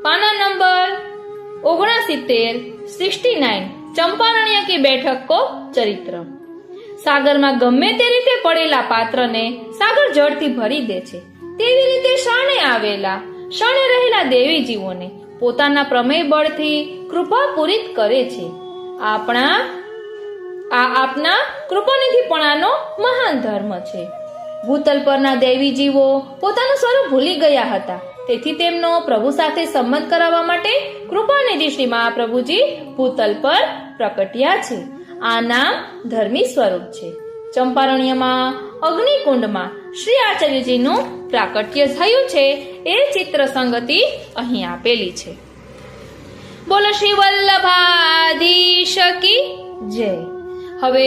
પાના નંબર 69 ચંપારણ્ય કી બેઠક કો ચરિત્ર. સાગરમાં ગમે તે રીતે પડેલા પાત્રને સાગર જળથી ભરી દે છે, તેવી રીતે શરણે રહેલા દેવી જીવોને પોતાના પ્રમેય બળથી કૃપા પૂરિત કરે છે. આપના કૃપાનિધિપણાનો મહાન ધર્મ છે. ભૂતલ પરના દેવી જીવો પોતાનું સ્વરૂપ ભૂલી ગયા હતા, તેથી તેમનો પ્રભુ સાથે સંબંધ કરાવવા માટે કૃપાનિધિ શ્રી મહાપ્રભુજી ભૂતલ પર પ્રકટ્યા છે. આ નામ ધર્મી સ્વરૂપ છે. ચંપારણ્યમાં અગ્નિકુંડમાં શ્રી આચાર્યજીનું પ્રાકટ્ય થયું છે એ ચિત્ર સંગતિ અહીં આપેલી છે. બોલો શ્રી વલ્લભાધીશ કી જય. હવે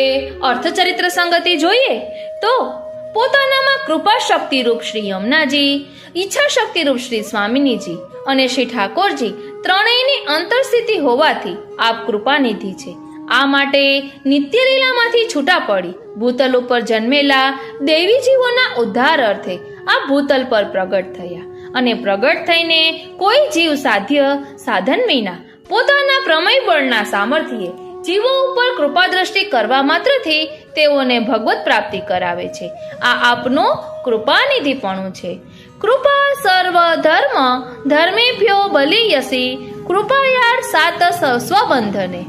અર્થચરિત્ર સંગતિ જોઈએ તો પોતાનામાં કૃપા શક્તિ રૂપ શ્રી યમુનાજી, ઈચ્છા શક્તિ રૂપ શ્રી સ્વામિનીજી અને શ્રી ઠાકોરજી ત્રણેયની અંતરસ્થિતિ હોવાથી આપ કૃપાનિધિ છે. આ માટે નિત્ય લીલામાંથી છૂટા પડી ભૂતલ ઉપર જન્મેલા દેવી જીવોના ઉદ્ધાર અર્થે આ ભૂતલ પર પ્રગટ થયા અને પ્રગટ થઈને કોઈ જીવ સાધન વિના પોતાના પ્રમેય બળના સામર્થ્યે જીવો ઉપર કૃપા દ્રષ્ટિ કરવા માત્રથી તેઓને ભગવત પ્રાપ્તિ કરાવે છે. આ આપનું કૃપાનિધિપણું છે. કૃપા સર્વ ધર્મ ધર્મેભ્યો બલિયસી કૃપાયાર સાત સ્વબંધને.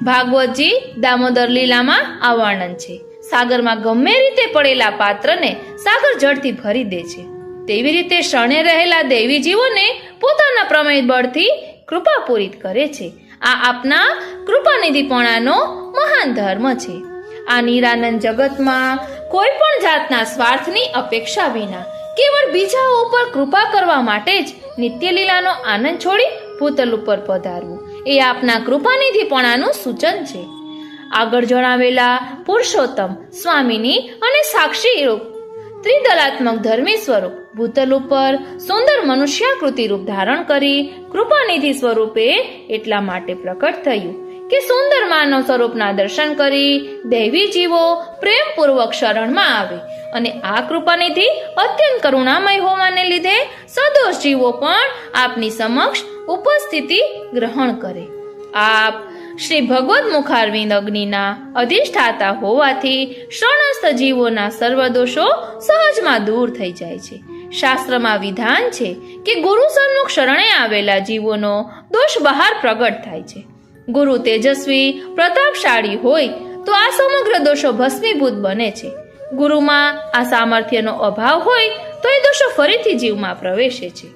ભાગવતજી દામોદર લીલામાં આ વર્ણન છે. સાગરમાં ગમે રીતે પડેલા પાત્રને સાગર જળથી ભરી દે છે, તેવી રીતે શરણે રહેલા દેવી જીવોને પોતાના પ્રમેય બળથી કૃપા પૂરિત કરે છે. આ આપના કૃપાનિધિપણાનો મહાન ધર્મ છે. આ નિરાનંદ જગતમાં કોઈ પણ જાતના સ્વાર્થની અપેક્ષા વિના કેવળ બીજા ઉપર કૃપા કરવા માટે જ નિત્ય લીલાનો આનંદ છોડી ભૂતલ ઉપર પધારવું એ આપના કૃપાનિધિપણાનું સૂચન છે. આગળ જણાવેલા પુરુષોત્તમ, સ્વામિની અને સાક્ષી રૂપ ત્રિદલાત્મક ધર્મી સ્વરૂપ ભૂતલ ઉપર સુંદર મનુષ્યાકૃતિ રૂપ ધારણ કરી કૃપાનિધિ સ્વરૂપે એટલા માટે પ્રકટ થયું કે સુંદર માનવ સ્વરૂપના દર્શન કરી દૈવી જીવો પ્રેમપૂર્વક શરણમાં આવે અને આ કૃપાનિધિ અત્યંત કરુણામય હોવાને લીધે સદોષ જીવો પણ આપની સમક્ષ ઉપસ્થિતિ ગ્રહણ કરે. આપ શ્રી ભગવદ મુખારવિંદ અગ્નિના અધિષ્ઠાતા હોવાથી શરણસ્થ જીવોના સર્વ દોષો સહજમાં દૂર થઈ જાય છે. શાસ્ત્રમાં વિધાન છે કે ગુરુ સન્મુખ શરણે આવેલા જીવોનો દોષ બહાર પ્રગટ થાય છે. ગુરુ તેજસ્વી પ્રતાપશાળી હોય તો આ સમગ્ર દોષો ભસ્મીભૂત બને છે. ગુરુમાં આ સામર્થ્યનો અભાવ હોય તો એ દોષો ફરીથી જીવમાં પ્રવેશે છે.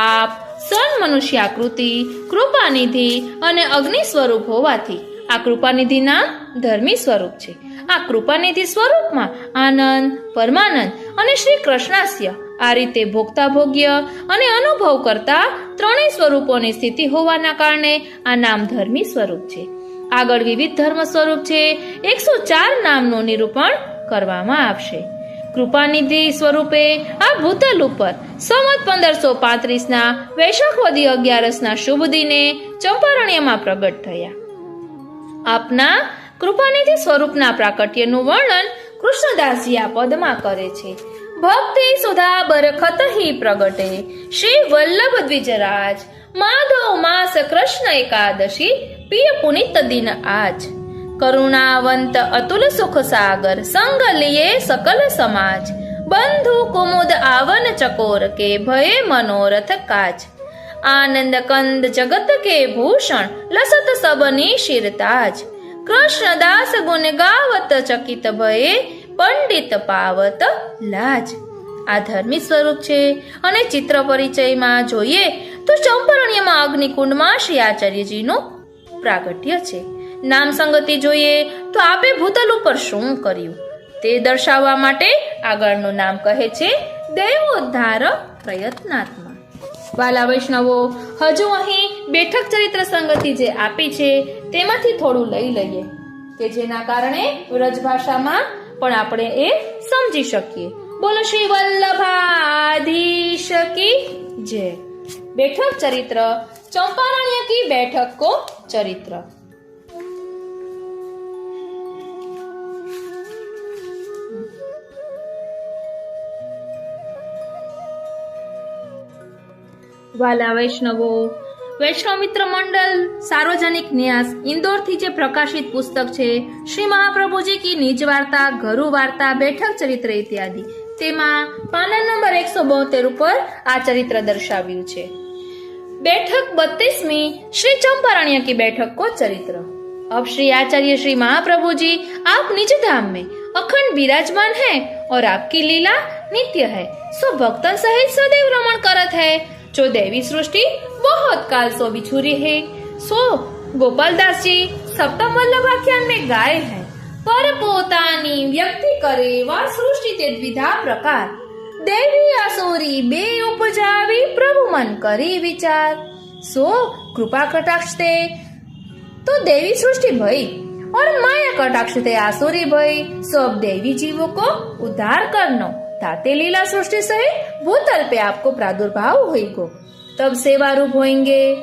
આપ સન મનુષ્યાકૃતિ, કૃપાનિધિ અને અગ્નિ સ્વરૂપ હોવાથી આ કૃપાનિધિના ધર્મી સ્વરૂપ છે. આ કૃપાનિધિ સ્વરૂપમાં આનંદ, પરમાનંદ અને શ્રી કૃષ્ણાસ્ય આ રીતે ભોગતા ભોગ્ય અને અનુભવ કરતા ત્રણેય સ્વરૂપોની સ્થિતિ હોવાના કારણે આ નામ ધર્મી સ્વરૂપ છે. આગળ વિવિધ ધર્મ સ્વરૂપ છે 104 નામનું નિરૂપણ કરવામાં આવશે. કૃપાનિધિ સ્વરૂપે આ ભૂતલ ઉપર સંવત 1535 વૈશાખવદી 11 શુભ દિને ચંપારણ્યમાં પ્રગટ થયા. આપના કૃપાનિધિ સ્વરૂપના પ્રાકટ્યનું વર્ણન કૃષ્ણદાસજી આ પદમાં કરે છે. ભક્તિ સુધા બરખત હી પ્રગટે શ્રી વલ્લભ દ્વિજરાજ માધવ માસ કૃષ્ણ એકાદશી પિય પુનિત દિન આજ કરુણાવંત અતુલ સુખ સાગર સંગ લીએ સકલ સમાજ બંધુ કુમુદ આવન ચકોર કે ભય મનોરથ કાજ આનંદ કંદ જગત કે ભૂષણ લસત સબની શિરતાજ કૃષ્ણદાસ ગુણ ગાવત ચકિત ભયે પંડિત પાવત લાજ. આ ધર્મી સ્વરૂપ છે અને ચિત્ર પરિચયમાં જોઈએ તો ચંપારણ્યમાં અગ્નિકુંડમાં શ્રી આચાર્યજીનું પ્રાગટ્ય છે. નામ સંગતિ જોઈએ તો આપે ભૂતલ ઉપર શું કર્યું તે દર્શાવવા માટે આગળનું નામ કહે છે દેવોદ્ધાર પ્રયત્નાત્મા. વાલા વૈષ્ણવો, હજુ અહીં બેઠક ચરિત્ર સંગતિ જે આપી છે તેમાંથી થોડું લઈ લઈએ કે જેના કારણે વ્રજભાષામાં પણ આપણે એ સમજી શકીએ. બોલો શ્રી વલ્લભાધીશ કી જય. બેઠક ચરિત્ર ચંપારણ્ય કી बैठक को चरित्र. વાલા વૈષ્ણવો, વૈષ્ણવ મિત્ર મંડળ સાર્વજનિક ન્યાસ ઇન્દોરથી જે પ્રકાશિત પુસ્તક છે શ્રી મહાપ્રભુજી કી નિજ વાર્તા, ઘરુ વાર્તા, બેઠક ચરિત્ર ઇત્યાદि, તેમાં પાના નંબર 172 ઉપર આ ચરિત્ર દર્શાવ્યું છે. बैठक 32वीं श्री चंपारण्य की बैठक को चरित्र. अब श्री आचार्य श्री महाप्रभु जी आप निज धाम में अखंड विराजमान हैं और आपकी लीला नित्य है, सो भक्तन सहित सदैव रमण करत है. जो देवी सृष्टि बहुत काल सो बिछुरी है, सो गोपालदास जी सप्तम वल्लभाख्यान में गाय है. पर पोतानी व्यक्ति करे वा सृष्टि ते द्विधा प्रकार, देवी असुरी बे उपजावी प्रभु मन करी विचार. सो कृपा कटाक्ष ते तो देवी सृष्टि भई और माया कटाक्ष ते आसुरी भई. सब देवी जीवों को उद्धार करनो ताते लीला सृष्टि सहित भूतल पे आपको प्रादुर्भाव होइगो. तब सेवा रूप होंगे,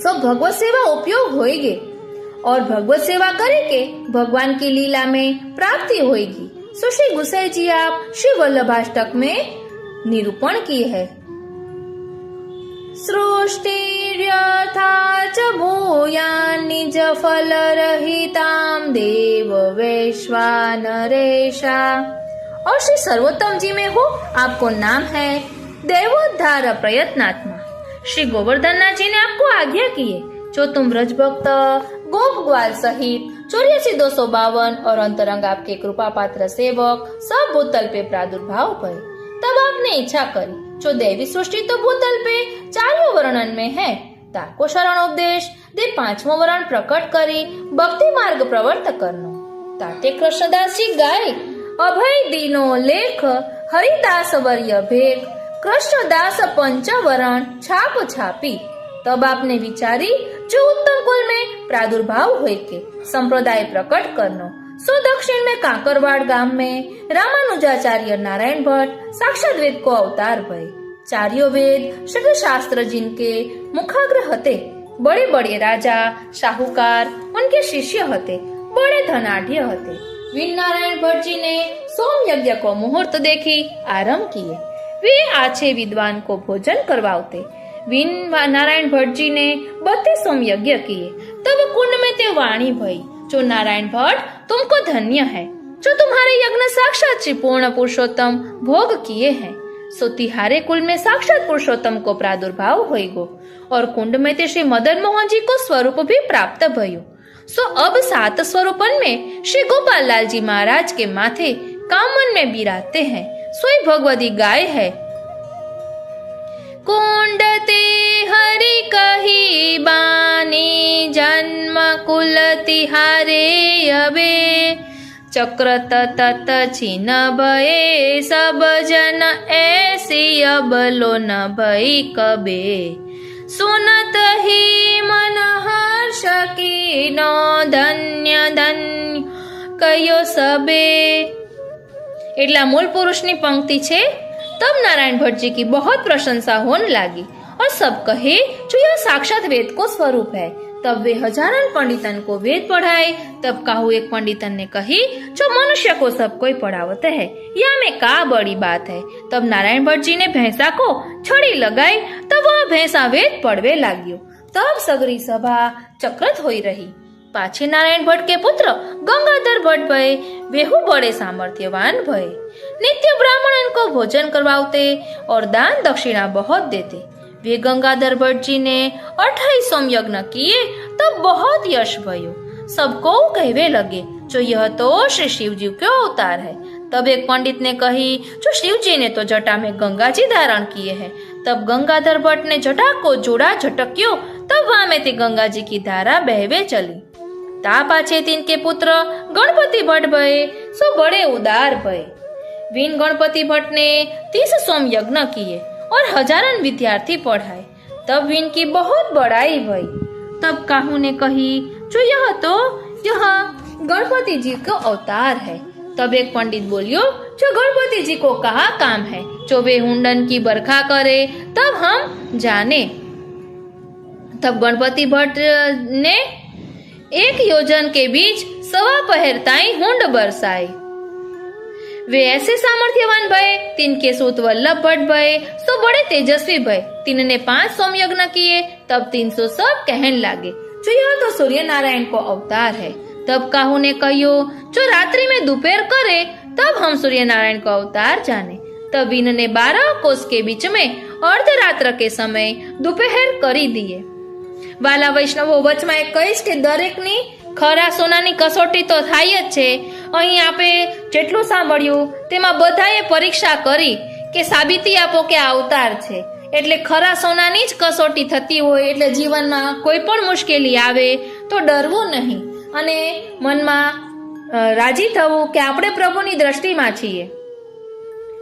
सब भगवत सेवा उपयोग होएगे और भगवत सेवा करके भगवान की लीला में प्राप्ति होएगी. सो श्री गुसाई जी आप श्री वल्लभाष्टक में निरूपण किए है. सृष्टिर्यथा च भूयान् निज फल रहितां देव वैश्वानरेशा. और श्री सर्वोत्तम जी में हो आपको नाम है देवोद्धार प्रयत्नात्मा. श्री गोवर्धननाथ जी ने आपको आज्ञा की है, जो तुम व्रज भक्त गोप ग्वाल सहित 84,252 और अंतरंग आपके कृपा पात्र सेवक सब भूतल पे प्रादुर्भाव भय. तब आपने इच्छा करी, जो देवी सृष्टि तो भूतल पे 4 वर्णन में है, ताको शरण उपदेश दे 5वां वर्ण प्रकट करी भक्ति मार्ग प्रवर्त करनो. ताते कृष्णदास जी गाय अभय दीनो लेख हरिदास वर्य भेख कृष्णदास पंचवरण छाप छापी. तब आपने विचारी, जो उत्तम कुल में प्रादुर्भाव हुए के संप्रदाय प्रकट करनो. सो दक्षिण में काकरवाड़ गांव में रामानुजाचार्य नारायण भट्ट साक्षात वेद को अवतार भय. चार्यो वेद सगळे शास्त्र जिनके मुखाग्र हते. बड़े बड़े राजा साहूकार उनके शिष्य हते. बड़े धनाढ़ हते. वीर नारायण भट्ट जी ने सोम यज्ञ को मुहूर्त देखी आरंभ किए. वे आछे विद्वान को भोजन करवाते. वीर नारायण भट्ट जी ने 32 सोम यज्ञ किए. तब कुंड में ते वाणी भई, जो नारायण भट्ट तुमको धन्य है, जो तुम्हारे यज्ञ साक्षात श्री पूर्ण पुरुषोत्तम भोग किए हैं. सो तिहारे कुल में साक्षात पुरुषोत्तम को प्रादुर्भाव होइगो और कुंड में ते श्री मदन मोहन जी को स्वरूप भी प्राप्त भयो. सो अब 7 स्वरूपन में श्री गोपाल लाल जी महाराज के माथे कामन में बिराजते हैं. सोई भगवती गाय है. कुंड ते हरि कही बानी जन्म कुल तिहारे अबे चक्र तत छिन भये सब जन ऐसी अबलो न भई कबे. सुनत ही मन हर्ष की नो धन्य धन्य कयो सबे. એટલા मूल पुरुष की पंक्ति छे। तब नारायण भट्ट जी की बहुत प्रशंसा होने लगी और सब कहे जो यह साक्षात वेद को स्वरूप है। तब वे हजारों पंडितन को वेद पढ़ाए। तब काहू एक पंडितन ने कही जो मनुष्य को सब कोई पढ़ावते है, या में का बड़ी बात है। तब नारायण भट्ट जी ने भैंसा को छड़ी लगाई। तब वह भैंसा वेद पढ़वे लाग्यो। तब सगरी सभा चक्रत होई रही। पाछे नारायण भट्ट के पुत्र गंगाधर भट्ट भये, वेहू बड़े सामर्थ्यवान भये। नित्य ब्राह्मण को भोजन करवाते और दान दक्षिणा बहुत देते। वे गंगाधर भट्ट जी ने 28 सोमयज्ञ किए। तब बहुत यश भयो। सबको कहवे लगे जो यह तो श्री शिव जी के अवतार है। तब एक पंडित ने कही जो शिव जी ने तो जटा में गंगा जी धारण किए हैं। तब गंगाधर भट्ट ने जटा को जोड़ा झटक्यो। तब वहां में ते गंगा जी की धारा बहवे चली। ता पाछे तिनके पुत्र गणपति भट्ट भये, सो बड़े उदार भये। वीन गणपति भट्ट ने 30 सोमयज्ञ किए और हजारों विद्यार्थी पढ़ाए। तब वीन की बहुत बड़ाई भई। तब काहू ने कही जो यह गणपति जी का अवतार है। तब एक पंडित बोलियो जो गणपति जी को कहा काम है जो वे हुंडन की बरखा करे तब हम जाने। तब गणपति भट्ट ने 1 योजन के बीच 1.25 पहर ताई हुंड बरसाई। वे ऐसे सामर्थ्यवान भये। तिनके सूत वल्लभ भट्ट भये, सो बड़े तेजस्वी भये। तिनने 5 सोमयज्ञ किए। तब 300 सब कहन लागे जो यह तो सूर्य नारायण को अवतार है। तब काहू ने कहियो जो रात्रि में दोपहर करे तब हम सूर्य नारायण को अवतार जाने। तब इनने 12 कोस के बीच में अर्धरात्र के समय दोपहर करी दिए। वाला वैष्णवो वचમાં એક કહીશ કે દરેકની ખરા સોનાની કસોટી તો થાય જ છે। અહીં આપે જેટલું સાંભળ્યું તેમાં બધાએ પરીક્ષા કરી કે સાબિતી આપો કે આ અવતાર છે। એટલે ખરા સોનાની જ કસોટી થતી હોય એટલે જીવનમાં કોઈ પણ મુશ્કેલી આવે તો ડરવું નહીં અને મનમાં રાજી થવું કે આપણે પ્રભુની દ્રષ્ટિમાં છીએ।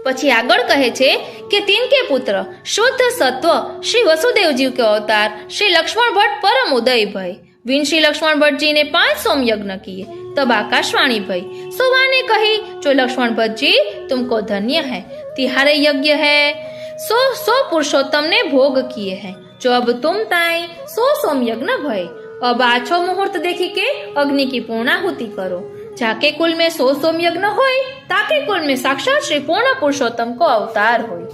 પછી આગળ કહે છે કે तिनके पुत्र शुद्ध सत्व श्री वसुदेव जी के अवतार श्री लक्ष्मण भट्ट परम उदय भय। विन श्री लक्ष्मण भट्ट जी ने 5 सोमयज्ञ किए। तब आकाशवाणी भई। सुबह ने कही जो लक्ष्मण भट्ट जी तुमको धन्य है, तिहारे यज्ञ है। 100 पुरुषोत्तम ने भोग किए हैं। जो अब तुम ताई 100 सोमयज्ञ भय। अब आछो मुहूर्त देखी के अग्नि की पूर्णाहुति करो। जाके कुल में 100 सोमयज्ञ होय, ताके कुल में साक्षात श्री पूर्ण पुरुषोत्तम को अवतार होय।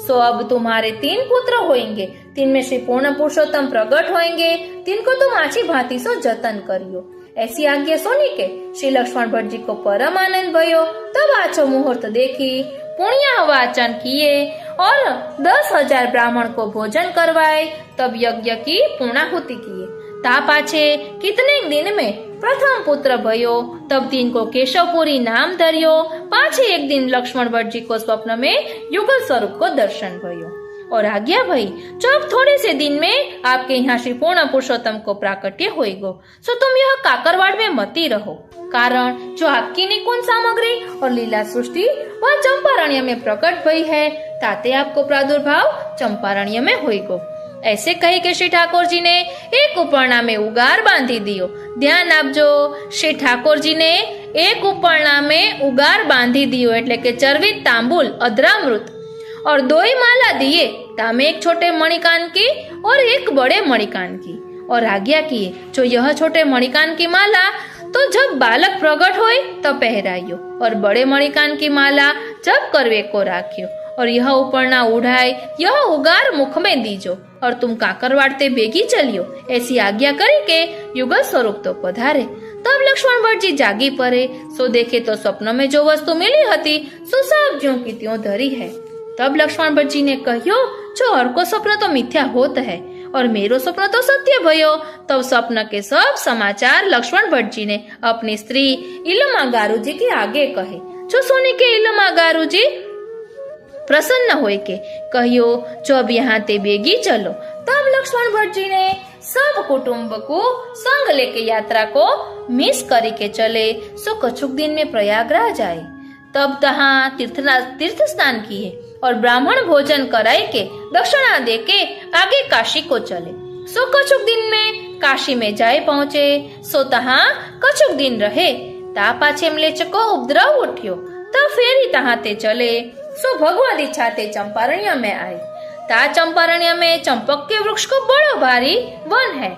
सो अब तुम्हारे 3 पुत्र होंगे, 3 में श्री पूर्ण पुरुषोत्तम प्रकट होंगे। तिनको तुम आची भांति सो जतन करियो। ऐसी आज्ञा सुनी के श्री लक्ष्मण भट्ट जी को परम आनंद भयो। तब आछो मुहूर्त देखी पुण्य वाचन किए और 10,000 ब्राह्मण को भोजन करवाए। तब यज्ञ की पूर्णाहुति किए। ता पाछे कितने दिन में प्रथम पुत्र भयो। तब तिनको केशवपुरी नाम धर्यो। पाछे एक दिन लक्ष्मण भट्ट जी को स्वप्न में युगल स्वरूप को दर्शन भयो और आज्ञा भई जब थोड़े से दिन में आपके यहाँ श्री पूर्ण पुरुषोत्तम को प्राकट्य होएगो, सो तुम यह काकरवाड़ में मती रहो। कारण जो आपकी निकुंज सामग्री और लीला सृष्टि वह चंपारण्य में प्रकट भई है, ताते आपको प्रादुर्भाव चंपारण्य में होएगो। ऐसे कही के श्री ठाकुर जी ने एक उपरना में उगार बांधी दियो। ध्यान आपजो, श्री ठाकुर जी ने एक उपरना में उगार बांधी दियो એટલે કે ચરવિત तांबूल अधरामृत और 2 माला दिए। तामे एक छोटे मणिकान की और एक बड़े मणिकान की और आज्ञा किए जो यह छोटे मणिकान की माला तो जब बालक प्रकट होए तब पहराइयो और बड़े मणिकान की माला जब करवे को राखियो और यह उपरना उड़ाए यह उगार मुख में दीजो और तुम काकरवाड़ते बेगी चलियो। ऐसी आज्ञा करी के युगल स्वरूप तो पधारे। तब लक्ष्मण भट्ट जी जागी पड़े। सो देखे तो स्वप्न में जो वस्तु मिली हती सो सब ज्यों की त्यों धरी है। तब लक्ष्मण भट्ट जी ने कहियो जो और को स्वप्न तो मिथ्या होत है और मेरो स्वप्न तो सत्य भयो। तब स्वप्न के सब समाचार लक्ष्मण भट्ट जी ने अपनी स्त्री इलमा गारू जी के आगे कहे। जो सुनी के इलमा गारू जी प्रसन्न होए के कहियो जो अब यहाँ ते बेगी चलो। तब लक्ष्मण भट्ट जी ने सब कुटुंब को संग लेके यात्रा को मिस करी के चले। सो कछुक दिन में प्रयागराज आए। तब तहाँ तीर्थ स्नान किए और ब्राह्मण भोजन कराए के दक्षिणा दे के आगे काशी को चले। सो कछुक दिन में काशी में जाए पहुंचे। सो तहाँ कछुक दिन रहे। ता पाछे म्लेच्छ को उपद्रव उठ्यो। तब फेरी तहाते चले। सो भगवत इच्छा ते चंपारण्य में आई। ता चंपारण्य में चंपक के वृक्ष को बड़ो भारी वन है।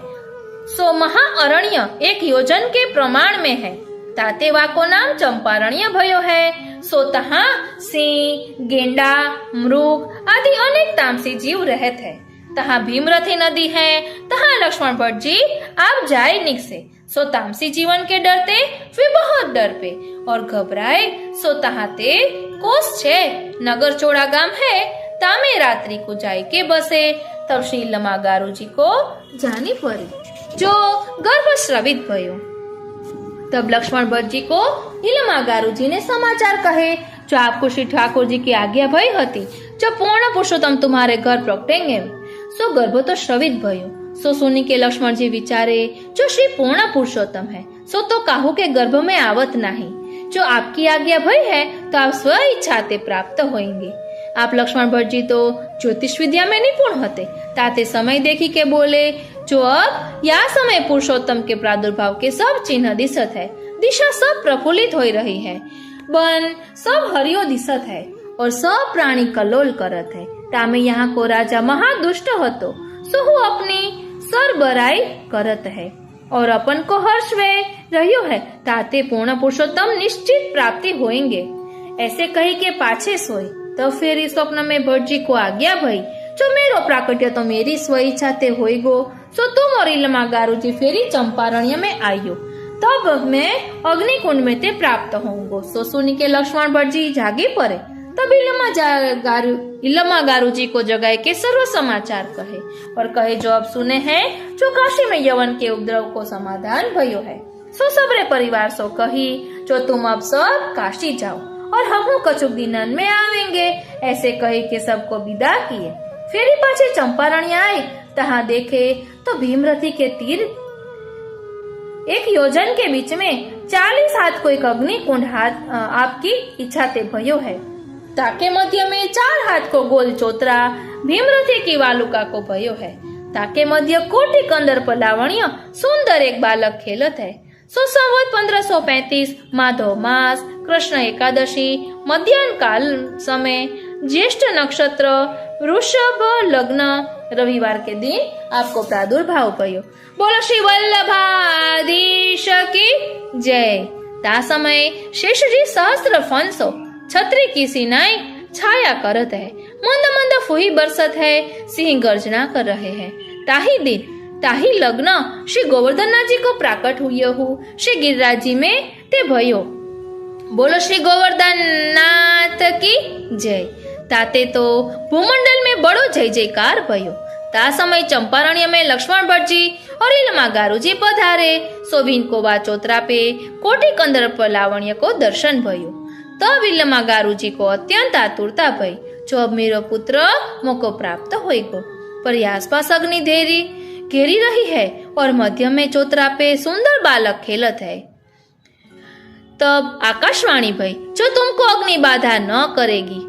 सो महाअरण्य 1 योजन के प्रमाण में है। ताते वाको नाम चंपारण्य भयो है। सो तहाँ सिंह, गेंडा, मृग आदि अनेक तामसी जीव रहते हैं। तहाँ भीमरथी नदी है। तहाँ लक्ष्मण भट्ट जी आप जाए निकसे। सो तामसी जीवन के डरते वे बहुत डर पे और घबराए। सो तहाँ ते कोस छे नगर चोड़ा गाम है। तामे रात्रि को जाए के बसे। तब श्री लमा गारू जी को जानी पड़ी जो गर्भ स्रवित भयो। तब लक्ष्मण भट्ट जी को इलमा गारू जी ने समाचार कहे जो आपको श्री ठाकुर जी की आज्ञा भई हती जो पूर्ण पुरुषोत्तम तुम्हारे घर प्रगटेंगे। सो गर्भ तो श्रवित भयो। सो सुनी के लक्ष्मण जी विचारे जो श्री पूर्ण पुरुषोत्तम है सो तो काहू के गर्भ में आवत नहीं। जो आपकी आज्ञा भई है तो आप स्व इच्छा ते प्राप्त होंगे। आप लक्ष्मण भट्ट जी तो ज्योतिष विद्या में निपुण होते। ताते समय देखी के बोले जो अब या समय पुरुषोत्तम के प्रादुर्भाव के सब चिन्ह दिसत है। दिशा सब प्रफुल्लित हो रही है। वन सब हरियो दिसत है और सब प्राणी कल्लोल करत है। तामे यहाँ को राजा महादुष्ट हतो सो हु अपनी सरबराई करत है और अपन को हर्ष वे रहियो है। ताते पूर्ण पुरुषोत्तम निश्चित प्राप्ति होंगे। ऐसे कही के पाछे सोई। तब फिर इस स्वप्न में भट्ट जी को आज्ञा भई जो मेरो प्राकट्य तो मेरी स्व इच्छा ते होइगो। सो तुम और इलमा गारू जी फेरी चंपारण्य में आइयो। तब मैं अग्निकुंड में ते प्राप्त होंगो। सो सुनी के लक्ष्मण भट्ट जी जागे पड़े। तब इलमा गारू जी को जगाए के सर्व समाचार कहे और कहे जो अब सुने हैं जो काशी में यवन के उपद्रव को समाधान भयो है। सो सबरे परिवार सो कही जो तुम अब सब काशी जाओ और हम कछुक दिनन में आवेंगे। ऐसे कहे के सबको विदा किए। फेरी पाछे चंपारण्य आए। तहाँ देखे तो भीमरथी के तीर 1 योजन के बीच में 40 हाथ को एक अग्निकुंड हाथ आपकी इच्छा ते भयो है। ताके मध्य में 4 हाथ को गोल चोतरा भीमरथी की वालुका को भयो है। ताके मध्य कोटि कंदर पर लावण्य सुंदर एक बालक खेलत है। सो संवत 1535 माधव मास कृष्ण एकादशी मध्याह्न काल समय ज्येष्ठ नक्षत्र वृषभ लग्न रविवार के दिन आपको प्रादुर्भाव भयो। बोलो श्री वल्लभाधीश की जय। ता समय शेष जी सहस्त्र फंसो छत्री की सिनाई छाया करत है। मंद मंद फुही बरसत है। सिंह गर्जना कर रहे हैं। ताही दिन ताही लग्न श्री गोवर्धननाथ जी को प्राकट हुए हूँ। श्री गिरिराज जी में ते भयो। बोलो श्री गोवर्धननाथ की जय। ताते तो भूमंडल में बड़ो जय जयकार भयो। ता समय चंपारण्य में लक्ष्मण भट्ट जी और इलमा गारू जी पधारे। सोभिन को वा चोतरा पे कोटि कंदर पर लावण्य को दर्शन भयो। तब इलमा गारू जी को अत्यंत आतुरता भई जो अब मेरो पुत्र मोको प्राप्त होएगो। पर आसपास अग्नि घेरी रही है और मध्य में चोतरा पे सुंदर बालक खेलत है। तब आकाशवाणी भई जो तुमको अग्नि बाधा न करेगी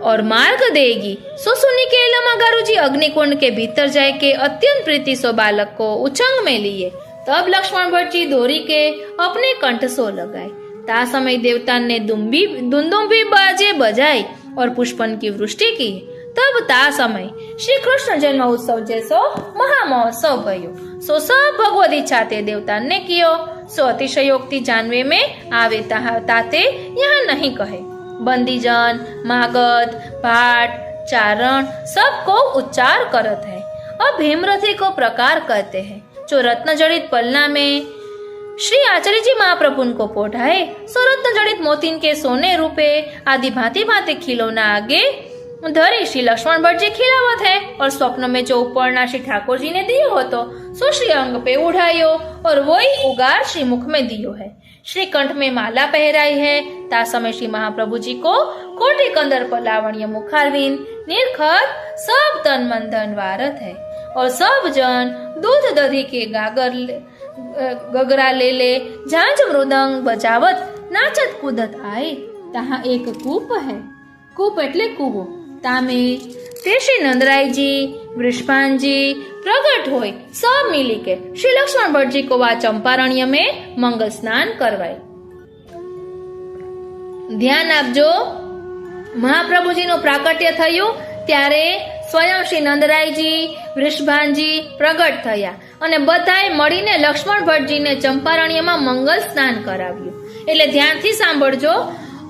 और मार्ग देगी। सो सुनी के इलमा गारू जी अग्निकुंड के भीतर जाए के अत्यंत प्रीति सो बालक को उछंग में लिए। तब लक्ष्मण भट्ट जी दोरी के अपने कंठ सो लगाए। ता समय देवता ने दुंदुभी बाजे बजाई और पुष्पन की वृष्टि की। तब ता समय श्री कृष्ण जन्म उत्सव जैसो महामहोत्सव भयो। सो सब भगवत इच्छा ते देवता ने कियो। सो अतिशयोक्ति जानवे में आवे ताते यहाँ नहीं कहे। बंदीजन मागध भाट चारण सबको उच्चार करत है। अब भीमरथी को प्रकार कहते हैं जो रत्न जड़ित पलना में श्री आचार्य जी महाप्रभु को पोढ़ाए। सो रत्न जड़ित मोतीन के सोने रूपे आदि भांति भांति खिलौना आगे धरी श्री लक्ष्मण भट्ट जी खिलावत है। और स्वप्न में जो उपरना श्री ठाकुर जी ने दियो हो तो सो श्री अंग पे उठायो और वही उगार श्री मुख में दियो है। श्री कंठ में माला पहराई है। ता समय श्री महाप्रभु जी को कोटि कंदर पर लावण्य मुखारविंद निर्खत सब तन मन धन वारत है। और सब जन दूध दधी के गगरा ले झांझ मृदंग बजावत नाचत कूदत आए। तहाँ एक कूप है। कूप एटले कूवो। तामे ते श्री नंदराय जी वृषभान जी प्रगट होय सब मिली के श्री लक्ष्मण भट्ट जी को वा चंपारण्य में मंगल स्नान करवाए। ધ્યાન આપજો, મહાપ્રભુજીનું પ્રાકટ્ય થયું ત્યારે સ્વયં શ્રી નંદરાયજી, વૃષભાનજી પ્રગટ થયા અને બધાએ મળીને લક્ષ્મણ ભટ્ટજીને ચંપારણ્યમાં મંગલ સ્નાન કરાવ્યું. એટલે ધ્યાનથી સાંભળજો.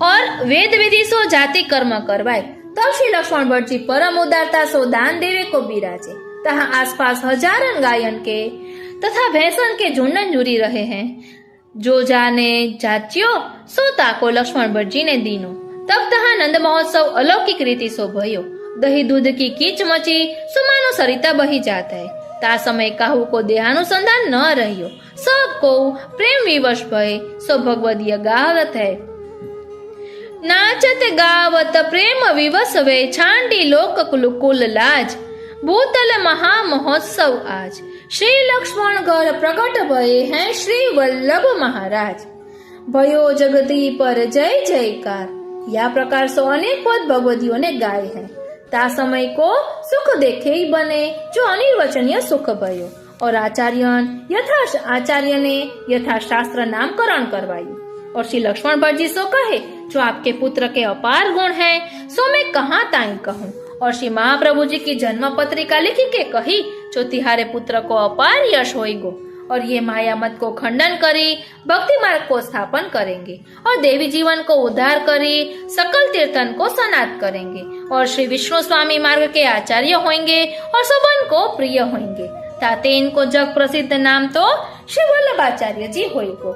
और वेद विधि सो जाति कर्म करवाए, तब श्री लक्ष्मण भट्ट जी परम उदारता सो दान देवे को बिराजे. तहाँ आसपास हजारन गायन के तथा भैंसन के झुंडन जुरी रहे हैं. जो जाने जाच्यो सो ताको लक्ष्मण भट्ट जी ने दीनो. तब तहाँ नंद महोत्सव अलौकिक रीति सो भयो. दही दूध की कीच मची, सुमानो सरिता बही जाता है. ता समय काहू को देहानुसंधान न रहियो, सब को प्रेम विवश भय सो भगवदीय गावत है. नाचत गावत प्रेम विवश वे, छांडी लोक कुल लाज. भूतल महा महोत्सव आज, श्री लक्ष्मण घर प्रकट भये हैं श्री वल्लभ महाराज. भयो जगती पर जय जयकार. या प्रकार सो अनेक पद भगवदियों ने गाय है. ता समय को सुख देखे ही बने, जो अनिर्वचनीय सुख भयो. और आचार्य ने यथा शास्त्र नामकरण करवायु. और श्री लक्ष्मण भट्ट जी सो कहे, जो आपके पुत्र के अपार गुण हैं, सो मैं कहाँ ताई कहूँ. और श्री महाप्रभु जी की जन्म पत्रिका लिखी के कही, जो तिहारे पुत्र को अपार यश होएगो. और ये माया मत को खंडन करी भक्ति मार्ग को स्थापन करेंगे. और देवी जीवन को उद्धार करी सकल तीर्थन को सनात करेंगे. और श्री विष्णु स्वामी मार्ग के आचार्य होंगे और सबन को प्रिय होंगे. ताते इनको जग प्रसिद्ध नाम तो श्री वल्लभाचार्य जी होएगो.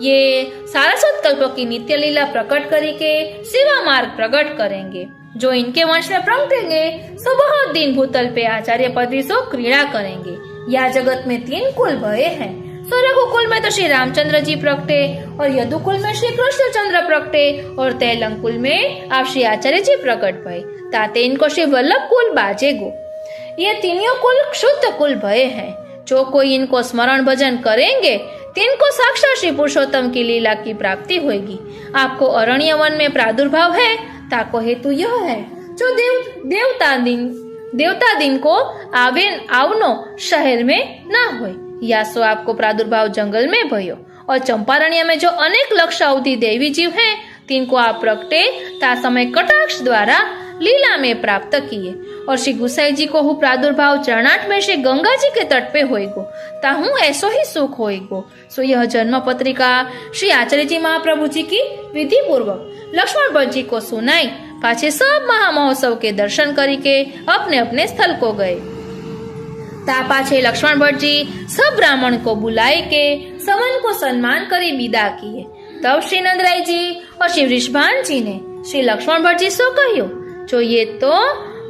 ये सारस्वत कल्पों की नित्य लीला प्रकट करी के शिवा मार्ग प्रकट करेंगे. जो इनके वंश में प्रगटेंगे सो बहुत दिन भूतल पे आचार्य पदवी सो क्रीड़ा करेंगे. या जगत में 3 कुल भये हैं. सो रघुकुल में तो श्री रामचंद्र जी प्रगटे, और यदुकुल में श्री कृष्णचंद्र प्रगटे, और तेलंग कुल में आप श्री आचार्य जी प्रकट भये. ताते इनको श्री वल्लभ कुल बाजेगो. ये तीनों कुल शुद्ध कुल भये हैं. जो कोई इनको स्मरण भजन करेंगे तिनको साक्षात श्री पुरुषोत्तम की लीला की प्राप्ति होगी. आपको अरण्य वन में प्रादुर्भाव है, ताको हेतु यह है, जो देवता दिन को आवनो शहर में न होय. या सो आपको प्रादुर्भाव जंगल में भयो. और चंपारण्य में जो अनेक लक्ष अवधि देवी जीव हैं, तिनको आप प्रगटे ता समय कटाक्ष द्वारा लीला में प्राप्त किए. और श्री गुसाई जी को हूँ प्रादुर्भाव चरणाट में श्री गंगा जी के तट पे होएगो. ता हूँ ऐसो ही सुख होएगो. सो यह जन्म पत्रिका श्री आचार्य जी महाप्रभु जी की विधि पूर्वक लक्ष्मण भट्ट जी को सुनाई. पाछे सब महामहोत्सव के दर्शन करी के अपने अपने स्थल को गए. ता पाछे लक्ष्मण भट्ट जी सब ब्राह्मण को बुलाए के सवन को सम्मान करी विदा किए. तब श्री नंदराय जी और श्री वृषभान जी ने श्री लक्ष्मण भट्ट जी सो कहियो, जो ये तो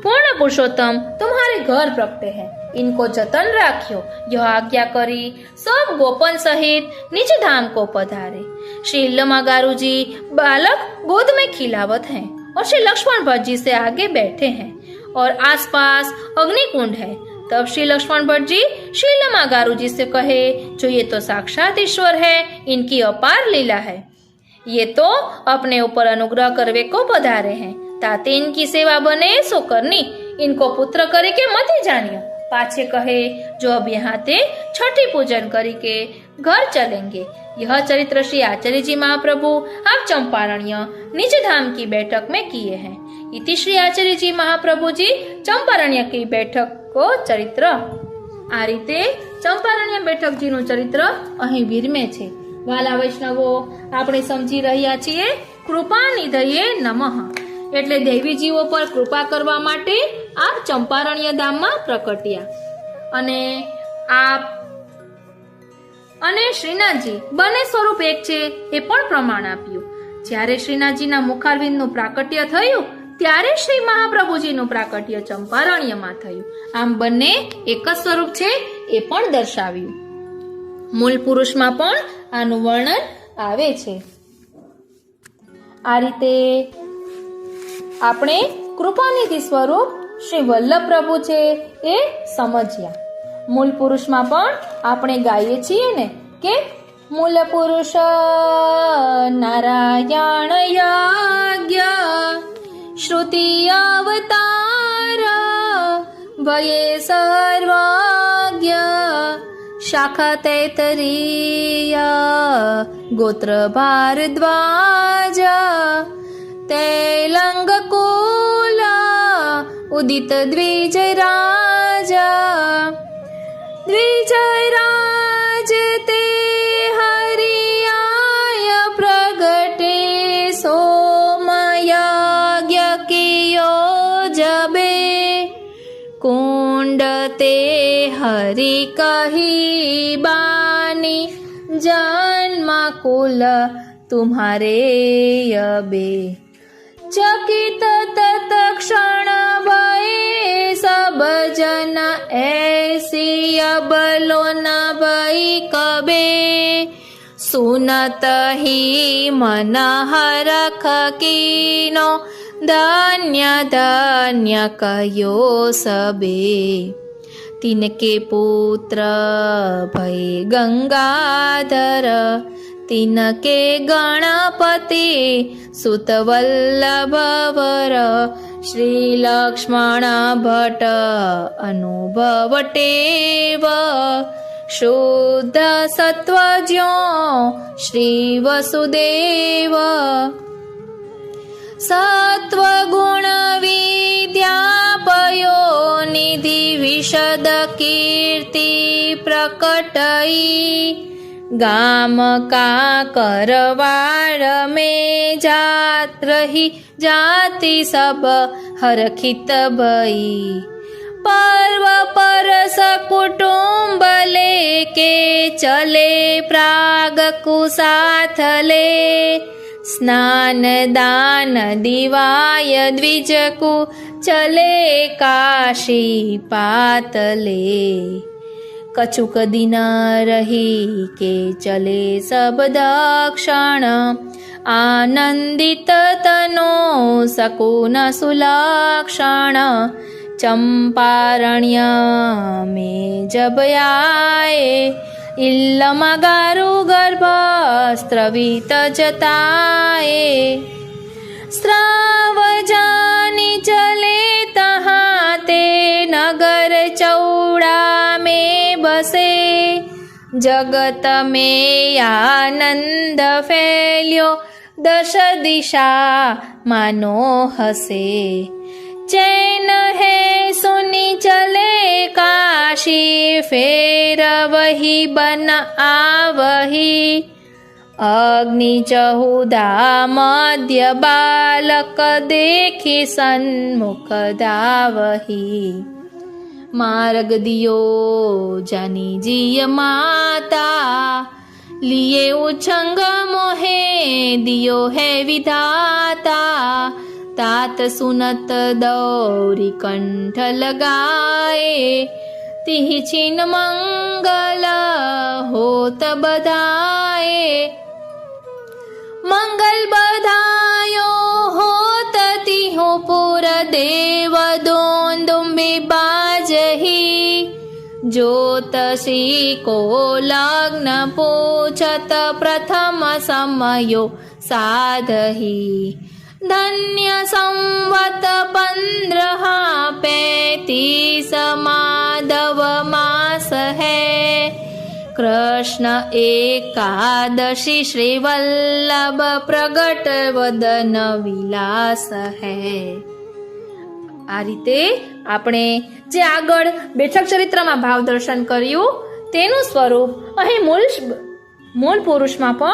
पूर्ण पुरुषोत्तम तुम्हारे घर प्रगटे हैं, इनको जतन राख्यो. यह आज्ञा करी सब गोपन सहित निज धाम को पधारे. श्री लमागारू जी बालक गोद में खिलावत हैं, और श्री लक्ष्मण भट्ट जी से आगे बैठे हैं, और आसपास अग्निकुंड है. तब श्री लक्ष्मण भट्ट जी श्री लमागारू जी से कहे, जो ये तो साक्षात ईश्वर है, इनकी अपार लीला है. ये तो अपने ऊपर अनुग्रह करवे को पधारे हैं. ताते इनकी सेवा बने सो करनी, इनको पुत्र करे के मत जानियो. पाछे कहे, जो अब यहाँ ते छठी पूजन करी के घर चलेंगे. यह चरित्र श्री आचार्य जी महाप्रभु आप चंपारण्य निज धाम की बैठक में किए हैं. इति श्री आचार्य जी महाप्रभु जी चंपारण्य की बैठक को चरित्र. आ रीते चंपारण्य बैठक जी નું ચરિત્ર અહીં વિરમે છે. વાલા વૈષ્ણવો, આપણે સમજી રહ્યા છીએ કૃપા નિધયે નમઃ, એટલે દેવીજીઓ પર કૃપા કરવા માટે આપ ચંપારણ્ય ધામમાં પ્રકટ્યા. અને શ્રીનાથજી બંને સ્વરૂપ એક છે એ પણ પ્રમાણ આપ્યું. જ્યારે શ્રીનાથજીના મુખારવિંદનું પ્રાકટ્ય થયું ત્યારે શ્રી મહાપ્રભુજીનું પ્રાકટ્ય ચંપારણ્યમાં થયું. આમ બંને એક જ સ્વરૂપ છે એ પણ દર્શાવ્યું. મૂળ પુરુષમાં પણ આનું વર્ણન આવે છે. આ રીતે આપણે કૃપાનિધિ સ્વરૂપ શ્રી વલ્લભ પ્રભુ છે એ સમજ્યા. મૂળ પુરુષમાં પણ આપણે ગાઈએ છીએ ને કે મૂળ પુરુષ નારાયણ યજ્ઞ શ્રુતિ અવતાર ભયે સર્વજ્ઞ શાખા તૈતરીય ગોત્ર ભારદ્વાજ તૈલંગ કુલ ઉદિત દ્વિજરાજ દ્વિજરાજ તે હરિયાય પ્રગટે સોમયજ્ઞ કિયો જબે કુંડ તે હરિ કહી બાની જન્મ કુલ તુમ્હારે અબે ચકિત તત્ક્ષણ ભય સબ જન ऐसी बलो न भई कबे सुनत ही मन हरख कीनो धन्य धन्य कयो सबे तिनके पुत्र भय गंगाधर तिनके गणपति सुत वल्लभवर श्री लक्ष्मण भट्ट अनुभवटेव शुद्ध सत्वज्ञो श्री वसुदेव सत्वगुण विद्यापयो निधि विशद कीर्ति प्रकटई गाम का करवार में जात रही जाति सब हरखित भई पर्व पर सकुटुंब लेके चले प्राग कुसाथ ले स्नान दान दिवाय द्विज को चले काशी पातले कछुक दिन रही के चले सब दक्षिण आनंदित तनो सकुन सुलक्षण चंपारण्य में जब आए इल्लम गारु गर्भ स्त्रवित जताए स्राव जानी चले तहाँ ते नगर चौड़ा में बसे जगत में आनंद फैल्यो दश दिशा मानो हसे चैन है सुनी चले काशी फेर वही बन आवही अग्नि चहुदा मध्य बालक देखी सन्मुख धावही मार्ग दियो जानी जिय माता लिए उछंग मोहे दियो है विधाता तात सुनत दौरी कंठ लगाए तिह छिन मंगल होत बधाए मंगल बधायो होत तिहु पुर देव दोन्दुम्बि बाजही ज्योतषी को लग्न पूछत प्रथम समयो साधही धन्य संवत 1535 माधव मास है कृष्ण एकादशी श्री वल्लभ प्रगट वदन विलास है। આ રીતે આપણે જે આગળ બેઠક ચરિત્રમાં ભાવ દર્શન કર્યું તેનું સ્વરૂપ અહીં મૂળ પુરુષમાં પણ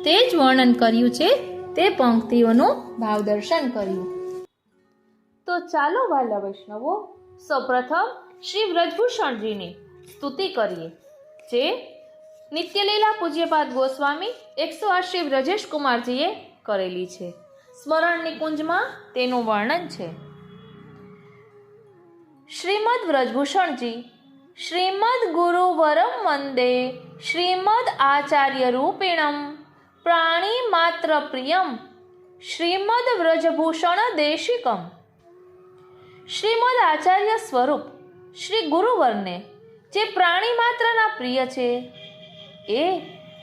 તે જ વર્ણન કર્યું છે તે પંક્તિઓનું ભાવ દર્શન કર્યું। તો ચાલો વાલા વૈષ્ણવો સૌપ્રથમ શ્રી વ્રજભૂષણજીની સ્તુતિ કરીએ જે નિત્યલીલા પૂજ્યપાદ ગોસ્વામી 108 શ્રી વ્રજેશ કુમારજીએ કરેલી છે। સ્મરણ નિકુંજમાં તેનું વર્ણન છે। श्रीमद व्रजभूषण जी श्रीमद गुरुवरम वंदे श्रीमद आचार्य रूपिणम प्राणी मात्र प्रियम श्रीमद व्रजभूषण देशिकम। श्रीमद आचार्य स्वरूप श्री गुरुवर ने जे प्राणी मात्रना प्रिय छे ए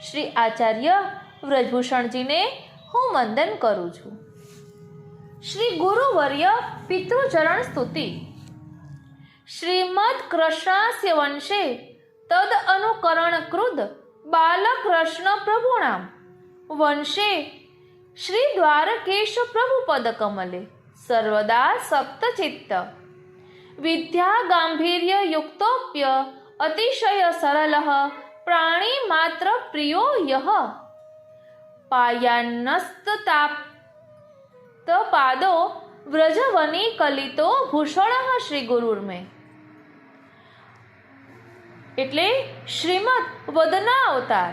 श्री आचार्य व्रजभूषण जी ने हूँ वंदन करूँ छूं। श्री गुरुवर्य पितृचरण स्तुति। श्रीमद कृष्णास्य वंशे તદ અનુકરણ કૃદ બાલકૃષ્ણ પ્રભુણામ વંશે શ્રી દ્વારકેશ પ્રભુ પદ કમલે સર્વદા સપ્તચિત્ત વિદ્યા ગાંભીર્ય યુક્તોપ્ય અતિશય સરલ પ્રાણી માત્ર પ્રિયો યહ પાયાન્નસ્તાપ પાદો વ્રજવની કલિતો ભૂષણ શ્રી ગુરુર્મે. એટલે શ્રીમદ વદના અવતાર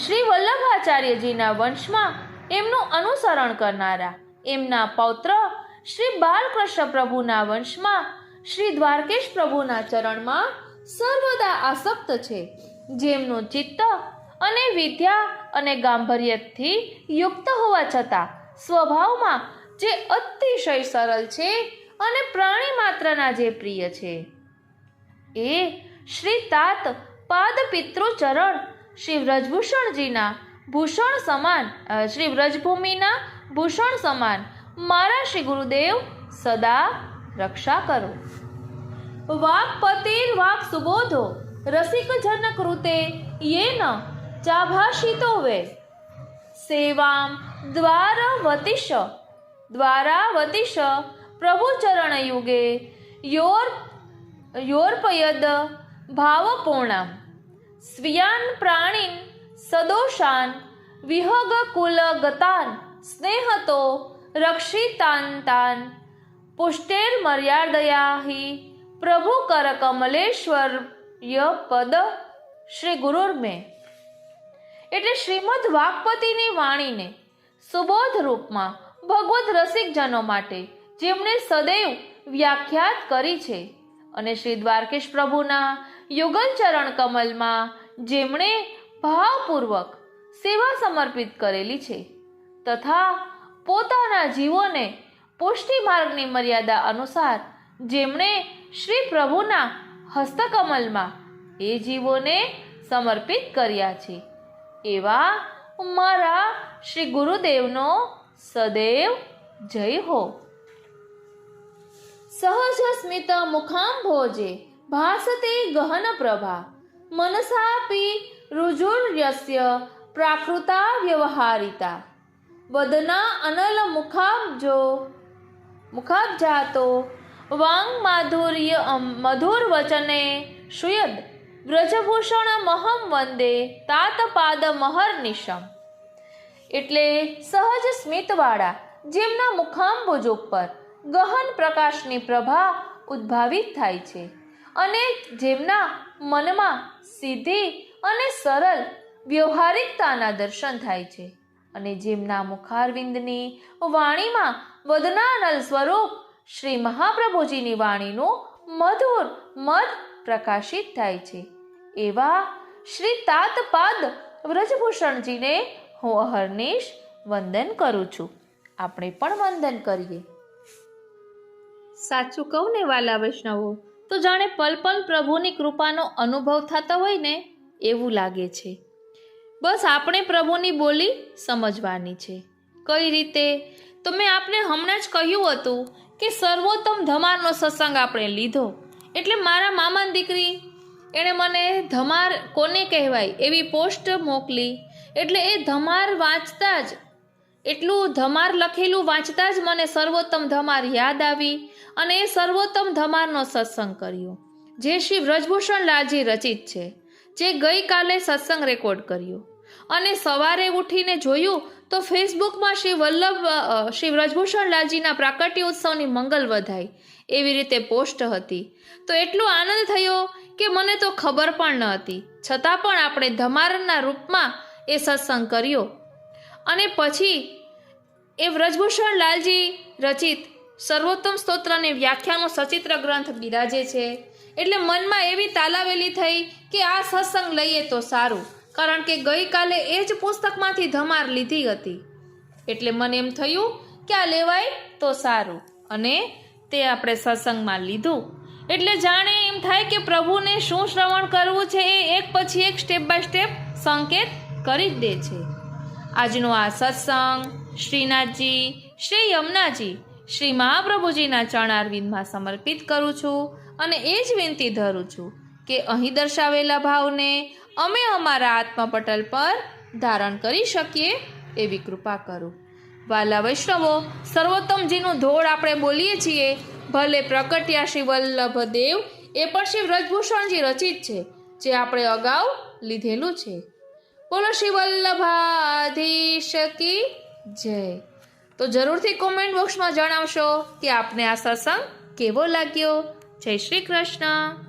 શ્રી વલ્લભાચાર્યજીના વંશમાં એમનું અનુસરણ કરનારા એમના પૌત્ર શ્રી બાલકૃષ્ણ પ્રભુના વંશમાં શ્રી દ્વારકેશ પ્રભુના ચરણમાં સર્વદા આસક્ત છે, જેમનું ચિત્ત અને વિદ્યા અને ગાંભર્યથી યુક્ત હોવા છતાં સ્વભાવમાં જે અતિશય સરળ છે અને પ્રાણી માત્રના જે પ્રિય છે, એ શ્રી તાત પાદ પિતૃચરણ શ્રી વ્રજભૂષણજીના ભૂષણ સમાન, શ્રી વ્રજભૂમિના ભૂષણ સમાન મારા શ્રી ગુરુદેવ સદા રક્ષા કરો. વાક્પતિર વાક સુબોધો રસિક જન કૃતે યેન ચાભાષિતો વે સેવામ દ્વારાવતિશ પ્રભુચરણ યુગે યોર્પયદ ભાવપૂર્ણામ સ્વિયાન પ્રાણીન સદોષાન વિહગ કુલ ગતાન સ્નેહતો રક્ષિતાંતાન પુષ્ટેર મર્યાદયા હિ પ્રભુ કર કમલેશ્વર્ય પદ શ્રી ગુરુર્મે. એટલે શ્રીમદ વાક્પતિની વાણીને સુબોધ રૂપમાં ભગવત રસિકજનો માટે જેમણે સદૈવ વ્યાખ્યાત કરી છે અને શ્રી દ્વારકેશ પ્રભુના યુગલ ચરણ કમલમાં જેમણે ભાવપૂર્વક સેવા સમર્પિત કરેલી છે તથા પોતાના જીવોને પુષ્ટિ માર્ગની મર્યાદા અનુસાર જેમણે શ્રી પ્રભુના હસ્તકમલમાં એ જીવોને સમર્પિત કર્યા છે, એવા મારા શ્રી ગુરુદેવનો સદૈવ જય હો. સહજ સ્મિત મુખાંભોજે ભાસતે ગહન પ્રભા મનસાપી રુજુર્યસ્ય પ્રાકૃતા વ્યવહારિતા વદના અનલ મુખાબ્જાતો વાંગ માધુર્ય મધુર વચને શુયદ વ્રજભૂષણ મહમ વંદે તાતપાદ મહર્નિશમ. એટલે સહજ સ્મિતવાળા જેમના મુખાંબુજ ઉપર ગહન પ્રકાશની પ્રભા ઉદ્ભાવિત થાય છે અને જેમના મનમાં સીધી અને સરળ વ્યવહારિકતાના દર્શન થાય છે અને જેમના મુખારવિંદની વાણીમાં વદનાનલ સ્વરૂપ શ્રી મહાપ્રભુજીની વાણીનું મધુર મધ પ્રકાશિત થાય છે, એવા શ્રી તાતપાદ વ્રજભૂષણજીને હું અહર્નિશ વંદન કરું છું. આપણે પણ વંદન કરીએ. સાચું કહું ને વાલા વૈષ્ણવો, તો જાણે પલ પલ પ્રભુની કૃપાનો અનુભવ થતો હોય ને એવું લાગે છે. બસ આપણે પ્રભુની બોલી સમજવાની છે. કઈ રીતે? તો મેં આપને હમણાં જ કહ્યું હતું કે સર્વોત્તમ ધમારનો સત્સંગ આપણે લીધો એટલે મારા મામાની દીકરી એણે મને ધમાર કોને કહેવાય એવી પોસ્ટ મોકલી. એટલે એ ધમાર વાંચતા જ, એટલું ધમાર લખેલું વાંચતા જ મને સર્વોત્તમ ધમાર યાદ આવી અને એ સર્વોત્તમ ધમારનો સત્સંગ કર્યો જે શ્રી વ્રજભૂષણ લાલજી રચિત છે, જે ગઈકાલે સત્સંગ રેકોર્ડ કર્યો. અને સવારે ઉઠીને જોયું તો ફેસબુકમાં શ્રી વ્રજભૂષણ લાલજીના પ્રાકટ્ય ઉત્સવની મંગલ વધાઈ એવી રીતે પોસ્ટ હતી. તો એટલો આનંદ થયો કે મને તો ખબર પણ ન હતી, છતાં પણ આપણે ધમારના રૂપમાં એ સત્સંગ કર્યો. અને પછી એ વ્રજભૂષણ લાલજી રચિત સર્વોત્તમ સ્તોત્રની વ્યાખ્યાનો સચિત્ર ગ્રંથ બિરાજે છે. એટલે મનમાં એવી તાલાવેલી થઈ કે આ સત્સંગ લઈએ તો સારું, કારણ કે ગઈકાલે એ જ પુસ્તકમાંથી ધમાર લીધી હતી. એટલે મને એમ થયું કે આ લેવાય તો સારું, અને તે આપણે સત્સંગમાં લીધું. એટલે જાણે એમ થાય કે પ્રભુને શું શ્રવણ કરવું છે એ એક પછી એક સ્ટેપ બાય સ્ટેપ સંકેત કરી જ દે છે. આજનો આ સત્સંગ શ્રીનાથજી, શ્રી યમુનાજી, શ્રી મહાપ્રભુજીના ચરણારવિંદમાં સમર્પિત કરું છું અને એ જ વિનંતી ધરું છું કે અહીં દર્શાવેલા ભાવને અમે અમારા આત્મપટલ પર ધારણ કરી શકીએ એવી કૃપા કરો. વાલા વૈષ્ણવો, સર્વોત્તમજીનું ધોળ આપણે બોલીએ છીએ, ભલે પ્રકટ્યા શ્રી વલ્લભ દેવ, એ પણ શ્રી વ્રજભૂષણજી રચિત છે, જે આપણે અગાઉ લીધેલું છે. બોલો શ્રી વલ્લભાધીશ કી જય. તો જરૂરથી કોમેન્ટ બોક્સમાં જણાવશો કે આપને આ સત્સંગ કેવો લાગ્યો. જય શ્રી કૃષ્ણ.